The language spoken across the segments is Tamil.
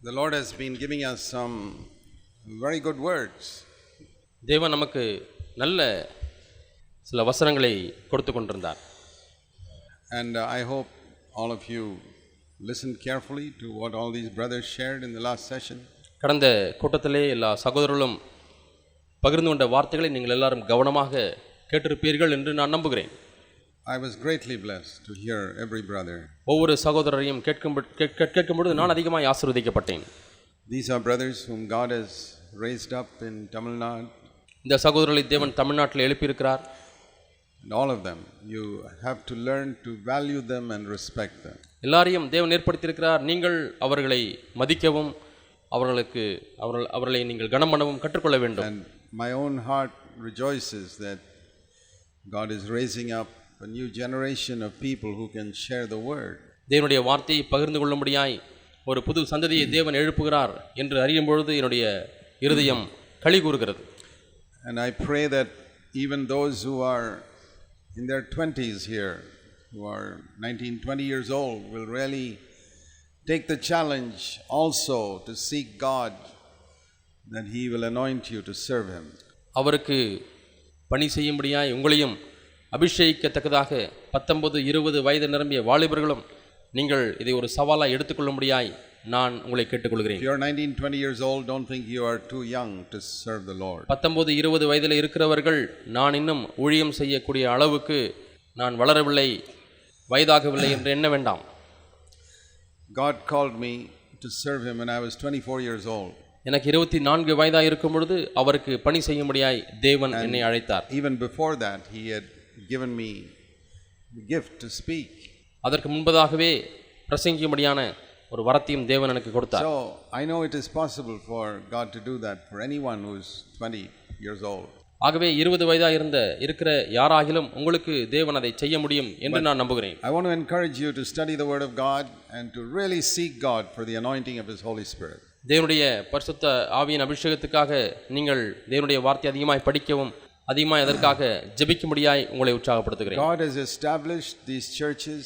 The Lord has been giving us some very good words. தேவன் நமக்கு நல்ல சில வசனங்களை கொடுத்து கொண்டிருந்தார். And I hope all of you listened carefully to what all these brothers shared in the last session. கடந்த கூட்டத்திலே எல்லா சகோதரர்களும் பகிர்ந்து கொண்ட வார்த்தைகளை நீங்கள் எல்லாரும் கவனமாக கேட்டிருப்பீர்கள் என்று நான் நம்புகிறேன். I was greatly blessed to hear every brother. ஒவ்வொரு சகோதரரையும் கேட்கும்பொழுது நான் அதிகமாக ஆசீர்வதிக்கப்பட்டேன். These are brothers whom God has raised up in Tamil Nadu. இந்த சகோதரர்களை தேவன் தமிழ்நாட்டில் எழுப்பியிருக்கிறார். And all of them, you have to learn to value them and respect them. எல்லாரையும் தேவன் ஏற்படுத்தியிருக்கிறார். நீங்கள் அவர்களை மதிக்கவும் அவர்களை நீங்கள் கனம் பண்ணவும் கற்றுக்கொள்ள வேண்டும். And my own heart rejoices that God is raising up a new generation of people who can share the word. தேவனுடைய வார்த்தையை பகிர்ந்து கொள்ளும்படியாய் ஒரு புது சந்ததியை தேவன் எழுப்புகிறார் என்று அறியும் பொழுது என்னுடைய இருதயம் களி கூறுகிறது. And I pray that even those who are in their 20s here, who are 19-20 years old, will really take the challenge also to seek God, that He will anoint you to serve Him. அவருக்கு பணி செய்யும்படியாய் உங்களையும் அபிஷேகிக்கத்தக்கதாக 19-20 வயது நிரம்பிய வாலிபர்களும் நீங்கள் இதை ஒரு சவாலாக எடுத்துக்கொள்ளும்படியாய் நான் உங்களை கேட்டுக்கொள்கிறேன். If you are 19-20 years old, don't think you are too young to serve the Lord. 19-20 வயதில் இருக்கிறவர்கள் நான் இன்னும் ஊழியம் செய்யக்கூடிய அளவுக்கு நான் வளரவில்லை, வயதாகவில்லை என்று எண்ண வேண்டாம். God called me to serve Him when I was 24 years old. எனக்கு 24 வயதாக இருக்கும் பொழுது அவருக்கு பணி செய்யும்படியாய் தேவன் என்னை அழைத்தார். Even before that, He had given me the gift to speak. அதற்கு முன்பதாகவே பிரசங்கிக்கும்படியான ஒரு வரத்தையும் தேவன் எனக்கு கொடுத்தார். So I know it is possible for God to do that for anyone who is 20 years old. ஆகவே 20 வயதாக இருக்கிற யாராகிலும் உங்களுக்கு தேவன் அதை செய்ய முடியும் என்று நான் நம்புகிறேன். I want to encourage you to study the word of God and to really seek God for the anointing of His Holy Spirit. தேவனுடைய பரிசுத்த ஆவியின் அபிஷேகத்துக்காக நீங்கள் தேவனுடைய வார்த்தை அதிகமாய் படிக்கவும் அதிகமாய் அதற்காக ஜெபிக்கும்படியாய் உங்களை உற்சாகப்படுத்துகிறேன். God has established these churches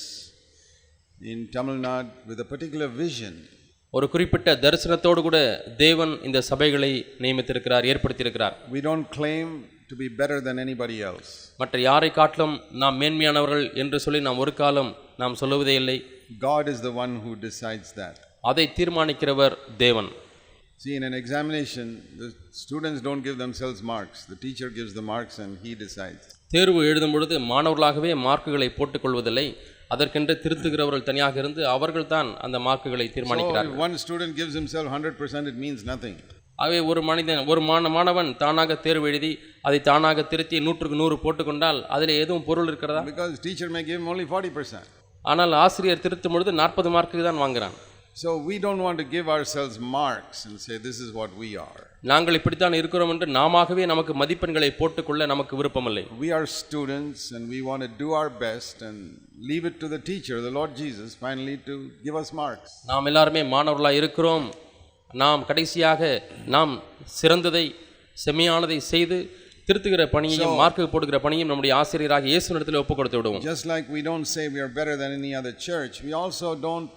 in Tamil Nadu with a particular vision. ஒரு குறிப்பிட்ட தரிசனத்தோடு கூட தேவன் இந்த சபைகளை நியமித்திருக்கிறார், ஏற்படுத்தியிருக்கிறார். We don't claim to be better than anybody else. மற்ற யாரை காட்டிலும் நாம் மேன்மையானவர்கள் என்று சொல்லி நாம் ஒரு காலம் நாம் சொல்லுவதே இல்லை. God is the one who decides that. அதை தீர்மானிக்கிறவர் தேவன். See, in an examination, the students don't give themselves marks. The teacher gives the marks and he decides. தேர்வு எழுதும் பொழுது மாணவர்களாகவே மார்க்குகளை போட்டுக்கொள்வதில்லை, அதற்கென்று திருத்துகிறவர்கள் தனியாக இருந்து அவர்கள் தான் அந்த மார்க்குகளை தீர்மானிக்கிறார்கள். So if one student gives himself 100%, it means nothing. ஆகவே ஒரு மாணவன் தானாக தேர்வு எழுதி அதை தானாக திருத்தி 100க்கு 100 போட்டுக்கொண்டால் அதில் எதுவும் பொருள் இருக்கிறதா? Because teacher may give him only 40%. ஆனால் ஆசிரியர் திருத்தும் பொழுது 40 மார்க்கு தான் வாங்குறான். So we don't want to give ourselves marks and say this is what we are. நாங்கள் இப்படித்தான் இருக்கிறோம் என்று நாமாகவே நமக்கு மதிப்பெண்களை போட்டுக்கொள்ள நமக்கு விருப்பமில்லை. We are students and we want to do our best and leave it to the teacher, the Lord Jesus, finally to give us marks. நாம் எல்லாருமே மாணவர்களாக இருக்கிறோம். நாம் கடைசியாக நாம் சிறந்ததை செம்மையானதை செய்து திருத்துகிற பணியையும் மார்க்கு போடுகிற பணியும் நம்முடைய ஆசிரியராக இயேசுவினிடத்தில் ஒப்புக் கொடுத்து விடுவோம். Just like we don't say we are better than any other church, we also don't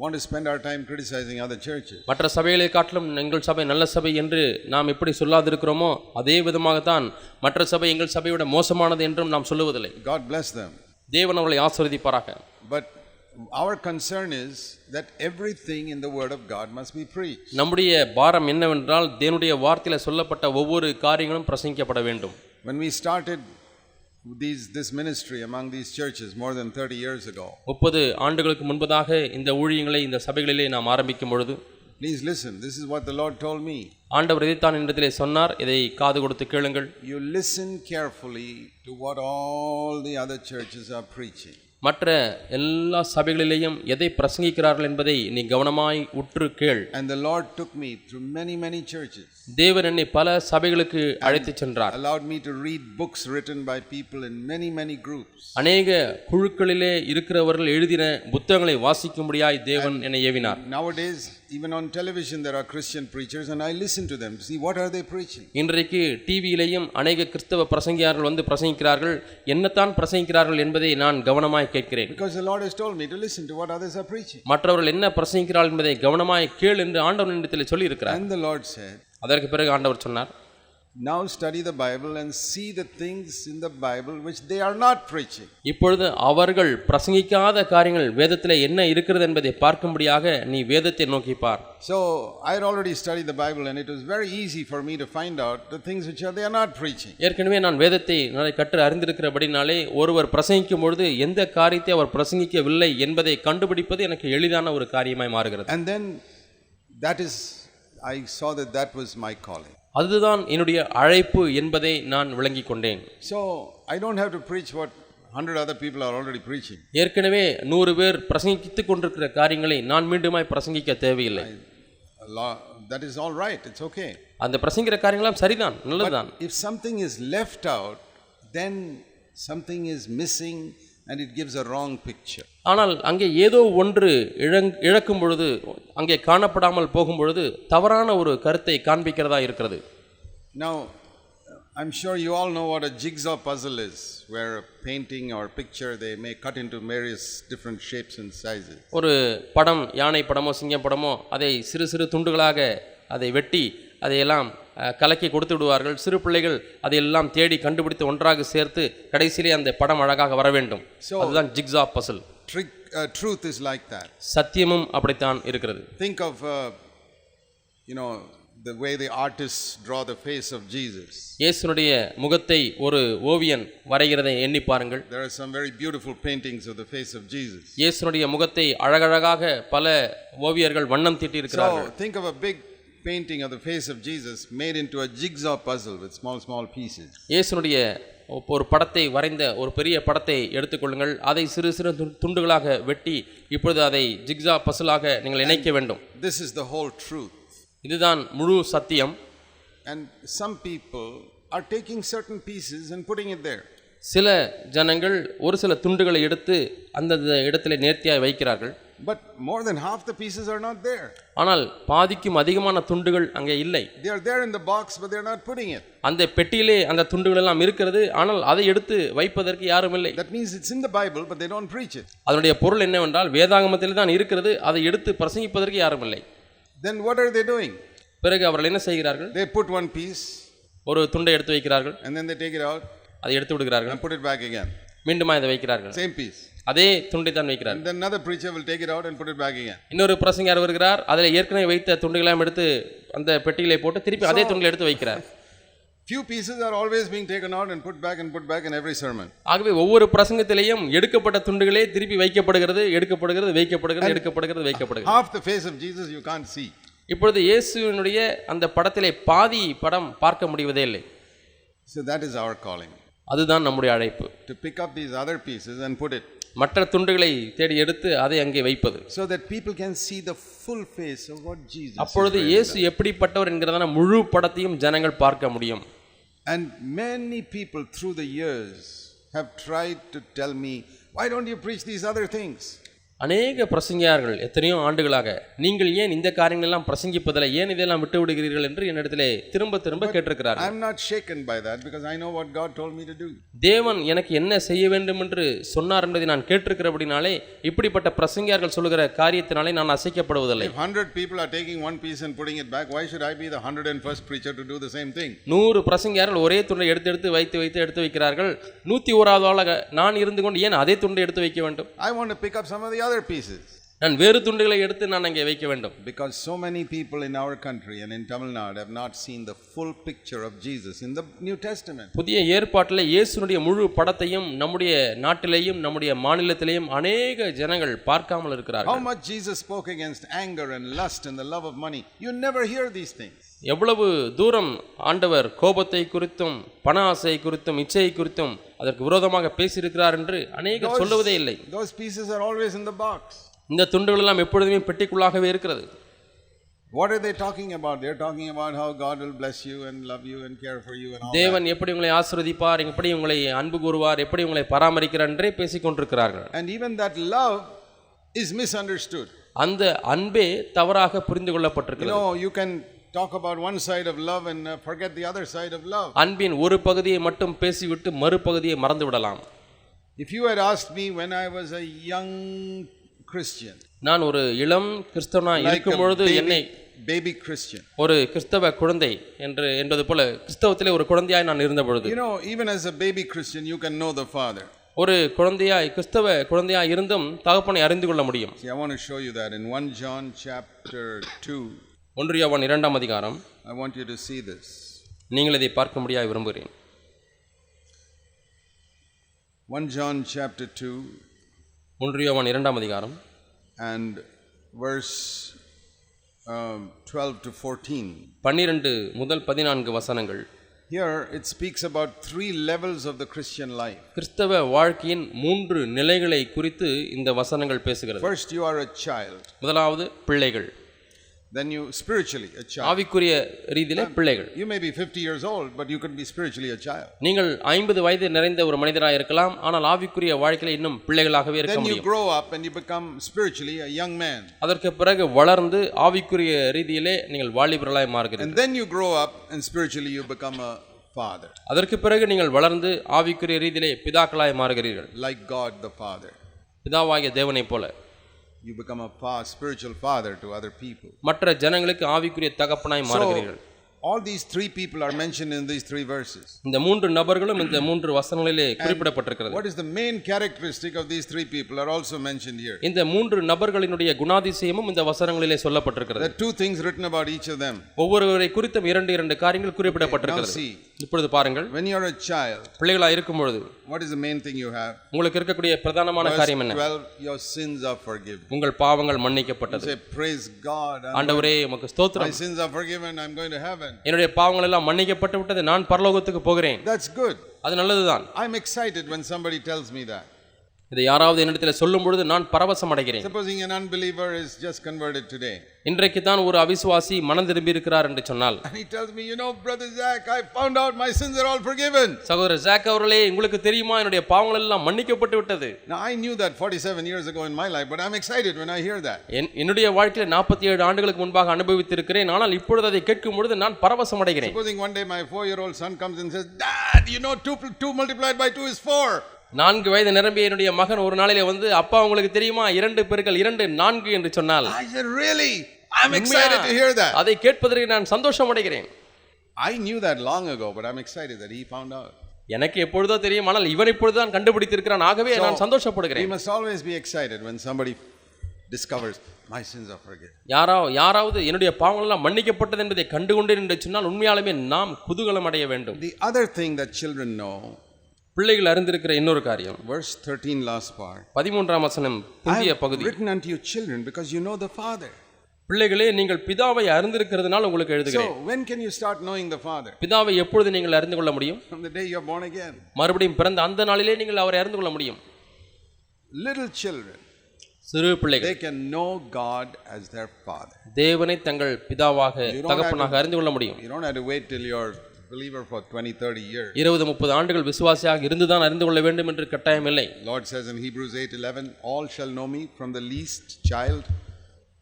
want to spend our time criticizing other churches. மற்ற சபைகளை காட்டிலும் எங்கள் சபை நல்ல சபை என்று நாம் எப்படி சொல்லாதிருக்கிறோமோ அதே விதமாகத்தான் மற்ற சபை எங்கள் சபையோட மோசமானது என்றும் நாம் சொல்லுவதில்லை. God bless them. தேவன் அவர்களை ஆசீர்வதிப்பாராக. But our concern is that everything in the word of God must be preached. நம்முடைய பாரம் என்னவென்றால் தேவனுடைய வார்த்தையில சொல்லப்பட்ட ஒவ்வொரு காரியங்களும் பிரசங்கிக்கப்பட வேண்டும். When we started this ministry among these churches more than 30 years ago, 30 ஆண்டுகளுக்கு முன்பதாக இந்த ஊழியங்களை இந்த சபைகளிலே நாம் ஆரம்பிக்கும் பொழுது, please listen, this is what the Lord told me. ஆண்டவர் இதைத்தான் என்னிடத்திலே சொன்னார், இதை காது கொடுத்து கேளுங்கள். You listen carefully to what all the other churches are preaching. மற்ற எல்லா சபைகளிலேயும் எதை பிரசங்கிக்கிறார்கள் என்பதை நீ கவனமாய் உற்று கேள். And the Lord took me through many churches. தேவன் என்னை பல சபைகளுக்கு அழைத்துச் சென்றார். Allowed me to read books written by people in many groups. அநேக குழுக்களிலே இருக்கிறவர்கள் எழுதின புத்தகங்களை வாசிக்கும்படியாய் தேவன் என்னை ஏவினார். Nowadays even on television there are Christian preachers and I listen to them to see what are they preaching. இன்றைக்கு டிவியிலேயும் அநேக கிறிஸ்தவ பிரசங்கியார்கள் வந்து பிரசங்கிக்கிறார்கள், என்னத்தான் பிரசங்கிக்கிறார்கள் என்பதை நான் கவனமாய் கவனமாக கேட்கிறேன். Because the Lord has told me to listen to what others are preaching. மற்றவர்கள் என்ன பிரசங்கிக்கிறார்கள் என்பதை கவனமாய் கேள் என்று ஆண்டவர் என்னிடத்தில் சொல்லி இருக்கிறார். And the Lord said, அதற்கு பிறகு ஆண்டவர் சொன்னார், now study the Bible and see the things in the Bible which they are not preaching. இப்பொழுது அவர்கள் பிரசங்கிக்காத காரியங்கள் வேதத்திலே என்ன இருக்கிறது என்பதை பார்க்கும்படியாக நீ வேதத்தை நோக்கி பார். So I had already studied the Bible and it was very easy for me to find out the things which they are not preaching. ஏற்கனவே நான் வேதத்தை நிறைய கற்று அறிந்திருக்கிறபடினாலே ஒருவர் பிரசங்கிக்கும் பொழுது எந்த காரியத்தை அவர் பிரசங்கிக்கவில்லை என்பதை கண்டுபிடிப்பது எனக்கு எளிதான ஒரு காரியமாய் மாறுகிறது. And then I saw that was my calling. அதுதான் என்னுடைய அழைப்பு என்பதை நான் விளங்கிக் கொண்டேன். So I don't have to preach what 100 other people are already preaching. ஏற்கனவே 100 பேர் பிரசங்கித்துக் கொண்டிருக்கிற காரியங்களை நான் மீண்டுமாய் பிரசங்கிக்க தேவையில்லை. That is all right, it's okay. அந்த பிரசங்கிற காரியங்களாம் சரிதான், நல்லதுதான். If something is left out, then something is missing and it gives a wrong picture. ஆனால் அங்கே ஏதோ ஒன்று இழக்கும் பொழுது, அங்கே காணப்படாமல் போகும் பொழுது தவறான ஒரு கருத்தை காண்பிக்கிறதா இருக்கிறது. Now I'm sure you all know what a jigsaw puzzle is, where a painting or picture they may cut into various different shapes and sizes. ஒரு படம், யானை படமோ சிங்கம் படமோ, அதை சிறு சிறு துண்டுகளாக அதை வெட்டி அதையெல்லாம் கலக்கி கொடுத்து விடுவார்கள். சிறு பிள்ளைகள் அதையெல்லாம் தேடி கண்டுபிடித்து ஒன்றாக சேர்த்து கடைசியிலே அந்த படம் அழகாக வர வேண்டும். அதுதான் jigsaw puzzle. Truth is like that. சத்தியமும் அப்படித்தான் இருக்கிறது. Think of the way the artists draw the face of Jesus. இயேசுனுடைய முகத்தை ஒரு ஓவியன் வரைகிறதை எண்ணி பாருங்கள். There are some very beautiful paintings of the face of Jesus. இயேசுனுடைய முகத்தை அழகழகாக பல ஓவியர்கள் வண்ணம் தீட்டி இருக்கிறார்கள். So think of a big painting of the face of Jesus made into a jigsaw puzzle with small pieces. இயேசுனுடைய ஒரு படத்தை வரைந்த ஒரு பெரிய படத்தை எடுத்துக்கொள்ளுங்கள். அதை சிறு சிறு துண்டுகளாக வெட்டி இப்பொழுது அதை ஜிக்ஸா பசிலாக நீங்கள் இணைக்க வேண்டும். This is the whole truth. இதுதான் முழு சத்தியம். And some people are taking certain pieces and putting it there. சில ஜனங்கள் ஒரு சில துண்டுகளை எடுத்து அந்த இடத்திலே நேர்த்தியாய் வைக்கிறார்கள். But more than half the pieces are not there. ஆனால் பாதிக்கும் அதிகமான துண்டுகள் அங்கே இல்லை. They are there in the box but they are not putting it. அந்த பெட்டியிலே அந்த துண்டுகள் எல்லாம் இருக்கிறது, ஆனால் அதை எடுத்து வைப்பதற்கு யாரும் இல்லை. That means it's in the Bible but they don't preach it. அதனுடைய பொருள் என்னவென்றால் வேதாகமத்தில் தான் இருக்கிறது, அதை எடுத்து பிரசங்கிப்பதற்கு யாரும் இல்லை. Then what are they doing? பிறகு அவர்கள் என்ன செய்கிறார்கள்? They put one piece, ஒரு துண்டை எடுத்து வைக்கிறார்கள், and then they take it out, அதை எடுத்து விடுகிறார்கள், and put it back again. மீண்டும் அதை வைக்கிறார்கள், same piece. அதே துண்டை தான் வைக்கிறார்கள். And then another preacher will take it out and put it back again. இன்னொரு பிரசங்கியார் வருகிறார், அதில் ஏற்கனவே வைத்த துண்டுகளையும் எடுத்து அந்த பெட்டியிலே போட்டு திருப்பி அதே துண்டுகளை எடுத்து வைக்கிறார். Few pieces are always being taken out and put back in every sermon. ஆகவே ஒவ்வொரு பிரசங்கத்திலேயும் எடுக்கப்பட்ட துண்டுகளே திருப்பி வைக்கப்படுகிறது, எடுக்கப்படுகிறது, வைக்கப்படுகிறது, எடுக்கப்படுகிறது, வைக்கப்படுகிறது. Half the face of Jesus you can't see. இப்பொழுது இயேசுவினுடைய அந்த படத்திலே பாதி படம் பார்க்க முடிவதே இல்லை. So that is our calling. அதுதான் நம்முடைய அழைப்பு. To pick up these other pieces and put it. மற்ற துண்டுகளை தேடி எடுத்து அதை அங்கே வைப்பது. So that people can see the full face of what Jesus is. அப்பொழுது இயேசு எப்படிப்பட்டவர் என்கிறதான முழு படத்தையும் ஜனங்கள் பார்க்க முடியும். And many people through the years have tried to tell me, why don't you preach these other things? அநேக பிரசங்கியார்கள் எத்தனையோ ஆண்டுகளாக நீங்கள் ஏன் இந்த காரியங்கள் எல்லாம் பிரசங்கிப்பதில்லை, ஏன் இதெல்லாம் விட்டு விடுகிறீர்கள் என்று என்னிடத்திலே திரும்ப திரும்ப கேட்டிருக்கிறார்கள். I am not shaken by that because I know what God told me to do. தேவன் எனக்கு என்ன செய்ய வேண்டும் என்று சொன்னார் என்பதை நான் கேட்டிருக்கிறபடினாலே இப்படிப்பட்ட பிரசங்கியார்கள் சொல்லுகிற காரியத்தினாலே நான் அசைக்கப்படுவதில்லை. If 100 people are taking one piece and putting it back, why should I be the 101st preacher to do the same thing? 100 பிரசங்கியார்கள் ஒரே துண்டை எடுத்து எடுத்து வைக்கிறார்கள். 101வது ஆளாக நான் இருந்து கொண்டு ஏன் அதே துண்டை எடுத்து வைக்க வேண்டும்? I want to pick up some of the other pieces. நான் வேறு துண்டுகளை எடுத்து நான் அங்கே வைக்க வேண்டும். Because so many people in our country and in Tamil Nadu have not seen the full picture of Jesus in the New Testament. புதிய ஏற்பாட்டிலே இயேசுனுடைய முழு படத்தையும் நம்முடைய நாட்டிலேயும் நம்முடைய மாநிலத்திலேயும் அநேக ஜனங்கள் பார்க்காமல் இருக்கிறார்கள். How much Jesus spoke against anger and lust and the love of money. You never hear these things. எவ்வளவு தூரம் ஆண்டவர் கோபத்தை குறித்தும் பண ஆசை குறித்தும் இச்சையை குறித்தும் அதற்கு விரோதமாக பேசியிருக்கிறார் என்று அநேகர் சொல்லுவதே இல்லை. Those pieces are always in the box. இந்த துண்டுகள் எல்லாம் எப்பொழுதுமே பெட்டிக்குள்ளாகவே இருக்கிறது. What are they talking about? They are talking about how God will bless you and love you and care for you and all. தேவன் எப்படி உங்களை ஆசீர்வதிப்பார், எப்படி உங்களை அன்பு கூறுவார், எப்படி உங்களை பராமரிக்கிறார் என்றே பேசிக் கொண்டிருக்கிறார்கள். And even that love is misunderstood. அந்த அன்பே தவறாக புரிந்து கொள்ளப்பட்டிருக்கிறது. You can talk about one side of love and forget the other side of love. அன்பின் ஒரு பகுதியை மட்டும் பேசிவிட்டு மறுபகுதியை மறந்து விடலாம். If you had asked me when I was a young Christian, நான் ஒரு இளம் கிறிஸ்தவனாய் இருக்கும் பொழுது என்னை baby Christian, ஒரு கிறிஸ்தவ குழந்தை என்பது போல கிறிஸ்தவத்திலே ஒரு குழந்தையாய் நான் இருந்த பொழுது, even as a baby Christian you can know the Father. ஒரு குழந்தையாய் கிறிஸ்தவ குழந்தையாய் இருந்தும் தகப்பனை அறிந்து கொள்ள முடியும். See, I want to show you that in 1 John chapter 2. 1 யோவான் 2ஆம் அதிகாரம். I want you to see this. நீங்கள் இதை பார்க்க முடியாய் விரும்புகிறேன். 1 John chapter 2. 1 யோவான் 2ஆம் அதிகாரம். And verse 12 to 14. 12 முதல் 14 வசனங்கள். Here it speaks about 3 levels of the Christian life. கிறிஸ்தவ வாழ்க்கையின் 3 நிலைகளை குறித்து இந்த வசனங்கள் பேசுகிறது. First, you are a child. முதலாவது பிள்ளைகள். Then you spiritually a child. ஆவிக்குரிய ரீதியிலே பிள்ளைகள். You may be 50 years old, but you could be spiritually a child. நீங்கள் 50 வயது நிறைந்த ஒரு மனிதராக இருக்கலாம், ஆனால் ஆவிக்குரிய வாழ்க்கையில இன்னும் பிள்ளைகளாகவே இருக்க முடியும். Then you grow up and you become spiritually a young man. அதற்கு பிறகு வளர்ந்து ஆவிக்குரிய ரீதியிலே நீங்கள் வாலிபர்களாய் மாறுகிறீர்கள். And then you grow up and spiritually you become a father. அதற்கு பிறகு நீங்கள் வளர்ந்து ஆவிக்குரிய ரீதியிலே பிதாக்களாய் மாறுகிறீர்கள். Like God the Father. பிதாவாகிய தேவனைப் போல. You become a spiritual father to other people. மற்ற ஜனங்களுக்கு ஆவிக்குரிய தகப்பனாய் மாறுகிறீர்கள். All these 3 people are mentioned in these 3 verses. இந்த 3 நபர்களும் இந்த 3 வசனங்களிலே குறிப்பிடப்பட்டிருக்கிறது. What is the main characteristic of these 3 people are also mentioned here. இந்த 3 நபர்களினுடைய குணாதிசயமும் இந்த வசனங்களிலே சொல்லப்பட்டிருக்கிறது. There are 2 things written about each of them. ஒவ்வொருவரை குறித்தும் 2 காரியங்கள் குறிப்பிடப்பட்டிருக்கிறது. இப்பொழுது பாருங்கள். When you are a child, பிள்ளைகளாய் இருக்கும் பொழுது what is the main thing you have? உங்களுக்கு இருக்கக்கூடிய பிரதானமான காரியம் என்ன? 12, your sins are forgiven. உங்கள் பாவங்கள் மன்னிக்கப்பட்டது. Say, praise God. ஆண்டவரே உமக்கு ஸ்தோத்திரம். My sins are forgiven. I'm going to heaven. என்னுடைய பாவங்கள் எல்லாம் மன்னிக்கப்பட்டு விட்டது, நான் பரலோகத்துக்கு போகிறேன். That's good. அது நல்லதுதான். I'm excited when somebody tells me that. இதை யாராவது என்னிடத்தில் சொல்லும் பொழுது நான் பரவசம் அடைகிறேன். Supposing an unbeliever is just converted today. இன்றைக்கு தான் ஒரு அவிசுவாசி மனம் திரும்பி இருக்கிறார் என்று சொன்னால், and he tells me, brother Zach, I found out my sins are all forgiven. சகோதரர் ஜாக் அவர்களே, உங்களுக்கு தெரியுமா என்னுடைய பாவங்கள் எல்லாம் மன்னிக்கப்பட்டு விட்டது. Now I knew that 47 years ago in my life, but I'm excited when I hear that. என்னுடைய வாழ்க்கையில 47 ஆண்டுகளுக்கு முன்பாக அனுபவித்திருக்கிறேன், ஆனால் இப்பொழுது அதை கேட்கும் பொழுது நான் பரவசம் அடைகிறேன். Supposing one day my 4-year-old son comes and says, Dad, 2 multiplied by 2 is 4. 4 வயது நிரம்பிய என்னுடைய மகன் ஒரு நாளிலே வந்து, அப்பா உங்களுக்கு தெரியுமா 2 பெருக்கல் 2 4 என்று சொன்னால், I said, really? I'm excited to hear that. அதை கேட்பதற்கு நான் சந்தோஷம் அடைகிறேன். I knew that long ago, but I'm excited that he found out. எனக்கு எப்பொழுதோ தெரியும், ஆனால் இவன் இப்பொழுதுதான் கண்டுபிடித்திருக்கிறான், ஆகவே நான் சந்தோஷப்படுகிறேன். We must always be excited when somebody discovers my sins are forgiven. யாராவது என்னுடைய பாவங்கள் எல்லாம் மன்னிக்கப்பட்டது என்பதை கண்டுகொண்டேன் என்று சொன்னால் உண்மையாலுமே நாம் குதூகலம் அடைய வேண்டும். The other thing that children know, பிள்ளைகள் அறிந்திருக்கிற இன்னொரு காரியம், verse 13 last part, 13ஆம் வசனம் புதிய பகுதி, written unto you children because you know the Father. பிள்ளைகளே, நீங்கள் பிதாவை அறிந்திருக்கிறதுனால் உங்களுக்கு எழுதுகிறேன். So when can you start knowing the Father? பிதாவை எப்பொழுது நீங்கள் அறிந்து கொள்ள முடியும்? From the day you are born again. மறுபடியும் பிறந்த அந்த நாளிலே நீங்கள் அவரை அறிந்து கொள்ள முடியும். Little children, சிறு பிள்ளைகள், they can know God as their Father. தேவனை தங்கள் பிதாவாக தகப்பனாக அறிந்து கொள்ள முடியும். You don't have to wait till you're believer for 20-30 years. 20-30 ஆண்டுகள் விசுவாசியாக இருந்துதான் அறிந்து கொள்ள வேண்டும் என்று கட்டாயம் இல்லை. Lord says in Hebrews 8:11, all shall know me from the least child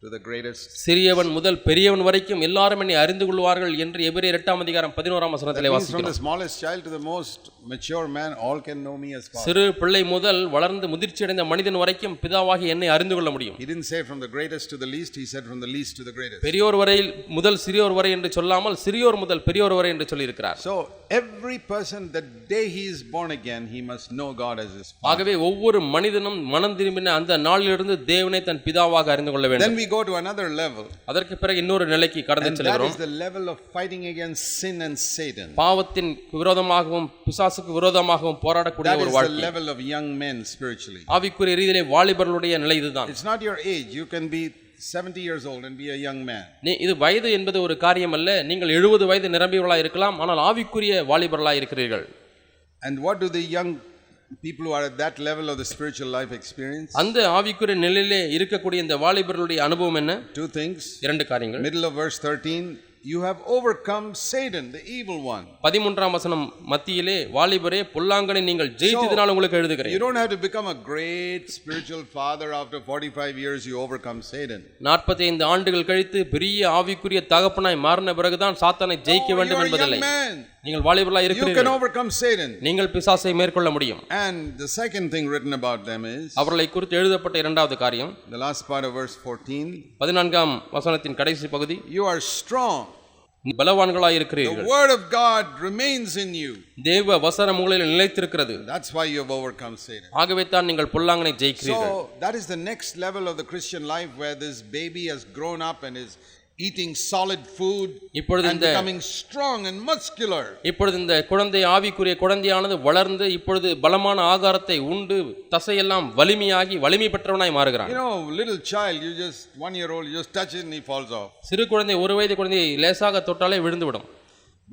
to the greatest. சிறியவன் முதல் பெரியவன் வரைக்கும் எல்லாரும் என்னை அறிந்து கொள்வார்கள் என்று எபிரேயர் 8ஆம் அதிகாரம் 11ஆம் வசனத்திலே வாசிக்கிறோம். From the smallest child to the most mature man, all can know me as Father. சிறு பிள்ளை முதல் வளர்ந்து முதிர்ச்சி அடைந்த மனிதன் வரைக்கும் பிதாவாகி என்னை அறிந்து கொள்ள முடியும். He didn't say from the greatest to the least, he said from the least to the greatest. பெரியோர் வரை முதல் சிறியோர் வரை என்று சொல்லாமல் சிறியோர் முதல் பெரியோர் வரை என்று சொல்லி இருக்கிறார். So every person, the day he is born again, he must know God as his Father. ஆகவே ஒவ்வொரு மனிதனும் மனம் திரும்பின அந்த நாளிலிருந்து தேவனை தன் பிதாவாக அறிந்து கொள்ள வேண்டும். Then we go to another level. அதற்கு பிறகு இன்னொரு நிலைக்கு கடந்து செல்கிறோம். That is the level of fighting against sin and Satan. பாவத்தின் விரோதமாகவும் பிசாசுக்கு விரோதமாகவும் போராடக்கூடிய ஒரு வாழ்க்கை. That is the level of young men spiritually. ஆவிக்குரிய ரீதியிலே வாலிபர்களுடைய நிலை இதுதான். It's not your age. You can be 70 years old and be a young man. இது வயது என்பது ஒரு காரியம் அல்ல. நீங்கள் 70 வயது நிரம்பியவர்களாக இருக்கலாம், ஆனால் ஆவிக்குரிய வாலிபர்களாக இருக்கிறீர்கள். And what do the young people who are at that level of the spiritual life experience? அந்த ஆவிக்குரிய நிலையிலே இருக்கக்கூடிய இந்த வாலிபர்களுடைய அனுபவம் என்ன? 2 things. 2 காரியங்கள். Middle of verse 13, you have overcome Satan, the evil one. 13ஆம் வசனம் மத்தியிலே வாலிபரே பொல்லாங்கனை நீங்கள் ஜெயித்ததினால் உங்களுக்கு எழுதுகிறேன். You don't have to become a great spiritual father after 45 years you overcome Satan. 45 ஆண்டுகள் கழித்து பெரிய ஆவிக்குரிய தகப்பனாய் மாறின பிறகுதான் சாத்தானை ஜெயிக்க வேண்டும் என்பதில்லை. நீங்கள் வாலிபர்களாய் You இருக்கிறீர்கள். can overcome Satan. நீங்கள் பிசாசை மேற்கொள்ள முடியும். And the second thing written about them is அவர்களை குறித்து எழுதப்பட்ட இரண்டாவது காரியம் the last part of verse 14. 14ஆம் வசனத்தின் கடைசி பகுதி, You are strong. பலவான்களாய் The இருக்கிறீர்கள். word of God remains in you. தேவ வசனம் உங்களில் நிலைத்திருக்கிறது. That's why you have overcome Satan. ஆகவே தான் நீங்கள் பொல்லாங்கனை ஜெயிக்கிறீர்கள். So that is the next level of the Christian life, where this baby has grown up and is eating solid food and becoming strong and muscular. இப்பொழுது இந்த குழந்தை ஆவிக்குரிய குழந்தையானது வளர்ந்து இப்பொழுது பலமான ஆகாரத்தை உண்டு தசையெல்லாம் வலிமையாகி வலிமை பெற்றவனாய் மாறுகிறான். You know, little child, you just 1 year old, you just touch it and he falls off. சிறு குழந்தை, ஒரு வயது குழந்தை லேசாக தொட்டாலே விழுந்து விடும்.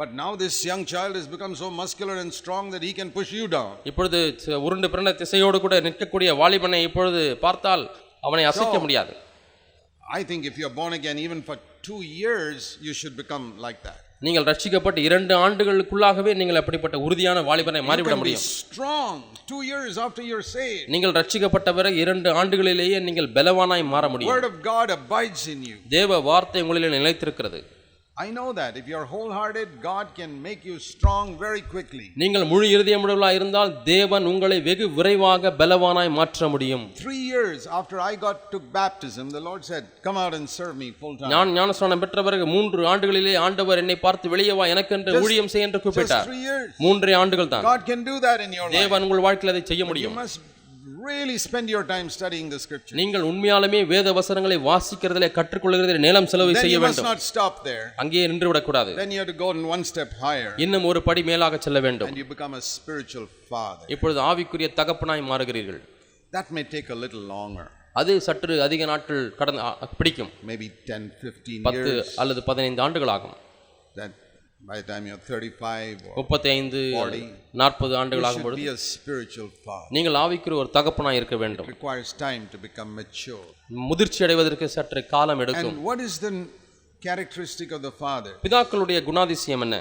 But now this young child has become so muscular and strong that he can push you down. இப்பொழுது உருண்டு பிறந்த திசையோடு கூட நிற்கக்கூடிய வாலிபனை இப்பொழுது பார்த்தால் அவனை அசைக்க முடியாது. I think if you are born again even for 2 years, you should become like that. நீங்கள் ரட்சிக்கப்பட்டு 2 ஆண்டுகளுக்குள்ளாகவே நீங்கள் அப்படிப்பட்ட உறுதியான வாலிபனை மாறிவிட முடியும். Strong 2 years after you're saved. நீங்கள் ரட்சிக்கப்பட்ட பிறகு 2 ஆண்டுகளிலேயே நீங்கள் பலவானாய் மாற முடியும். Word of God abides in you. தேவ வார்த்தை உங்களிலே நிலைத்திருக்கிறது. I know that if you are wholehearted, God can make you strong very quickly. நீங்கள் முழு இருதயமுள்ளவர்களாய் இருந்தால் தேவன் உங்களை வெகு விரைவாக பலவானாய் மாற்ற முடியும். 3 years after I took baptism, the Lord said, "Come out and serve me full time." நான் ஞானஸ்நானம் பெற்ற பிறகு 3 ஆண்டுகளிலே ஆண்டவர் என்னை பார்த்து வெளியே வா எனக்கென்று ஊழியம் செய் என்று கூப்பிட்டார். 3 ஆண்டுகள் தான். God can do that in your life. தேவன் உங்கள் வாழ்க்கையில் அதை செய்ய முடியும். You must really spend your time studying the scripture. நீங்கள் உண்மையாலுமே வேத வசனங்களை வாசிக்கிறதிலே கற்றுக்கொள்கிறதிலே நேரம் செலவு செய்ய வேண்டும். You must not stop there. அங்கே நின்று விட கூடாது. Then you have to go one step higher. இன்னும் ஒரு படி மேலாக செல்ல வேண்டும். And you become a spiritual father. இப்பொழுது ஆவிக்குரிய தகப்பனாய் மாறுகிறீர்கள். That may take a little longer. அது சற்று அதிக நாட்கள் பிடிக்கும். Maybe 10, 15 years. 10 அல்லது 15 ஆண்டுகள் ஆகும். That by the time you're 35 or 35 40 ஆண்டுகள் ஆகும் பொழுது be a spiritual father. நீங்கள் ஆவிக்குரிய ஒரு தகப்பனாய் இருக்க வேண்டும். It requires time to become mature. முதிர்ச்சி அடைவதற்கு சற்று காலம் எடுக்கும். And what is the characteristic of the father? பிதாக்களுடைய குணாதிசயம் என்ன?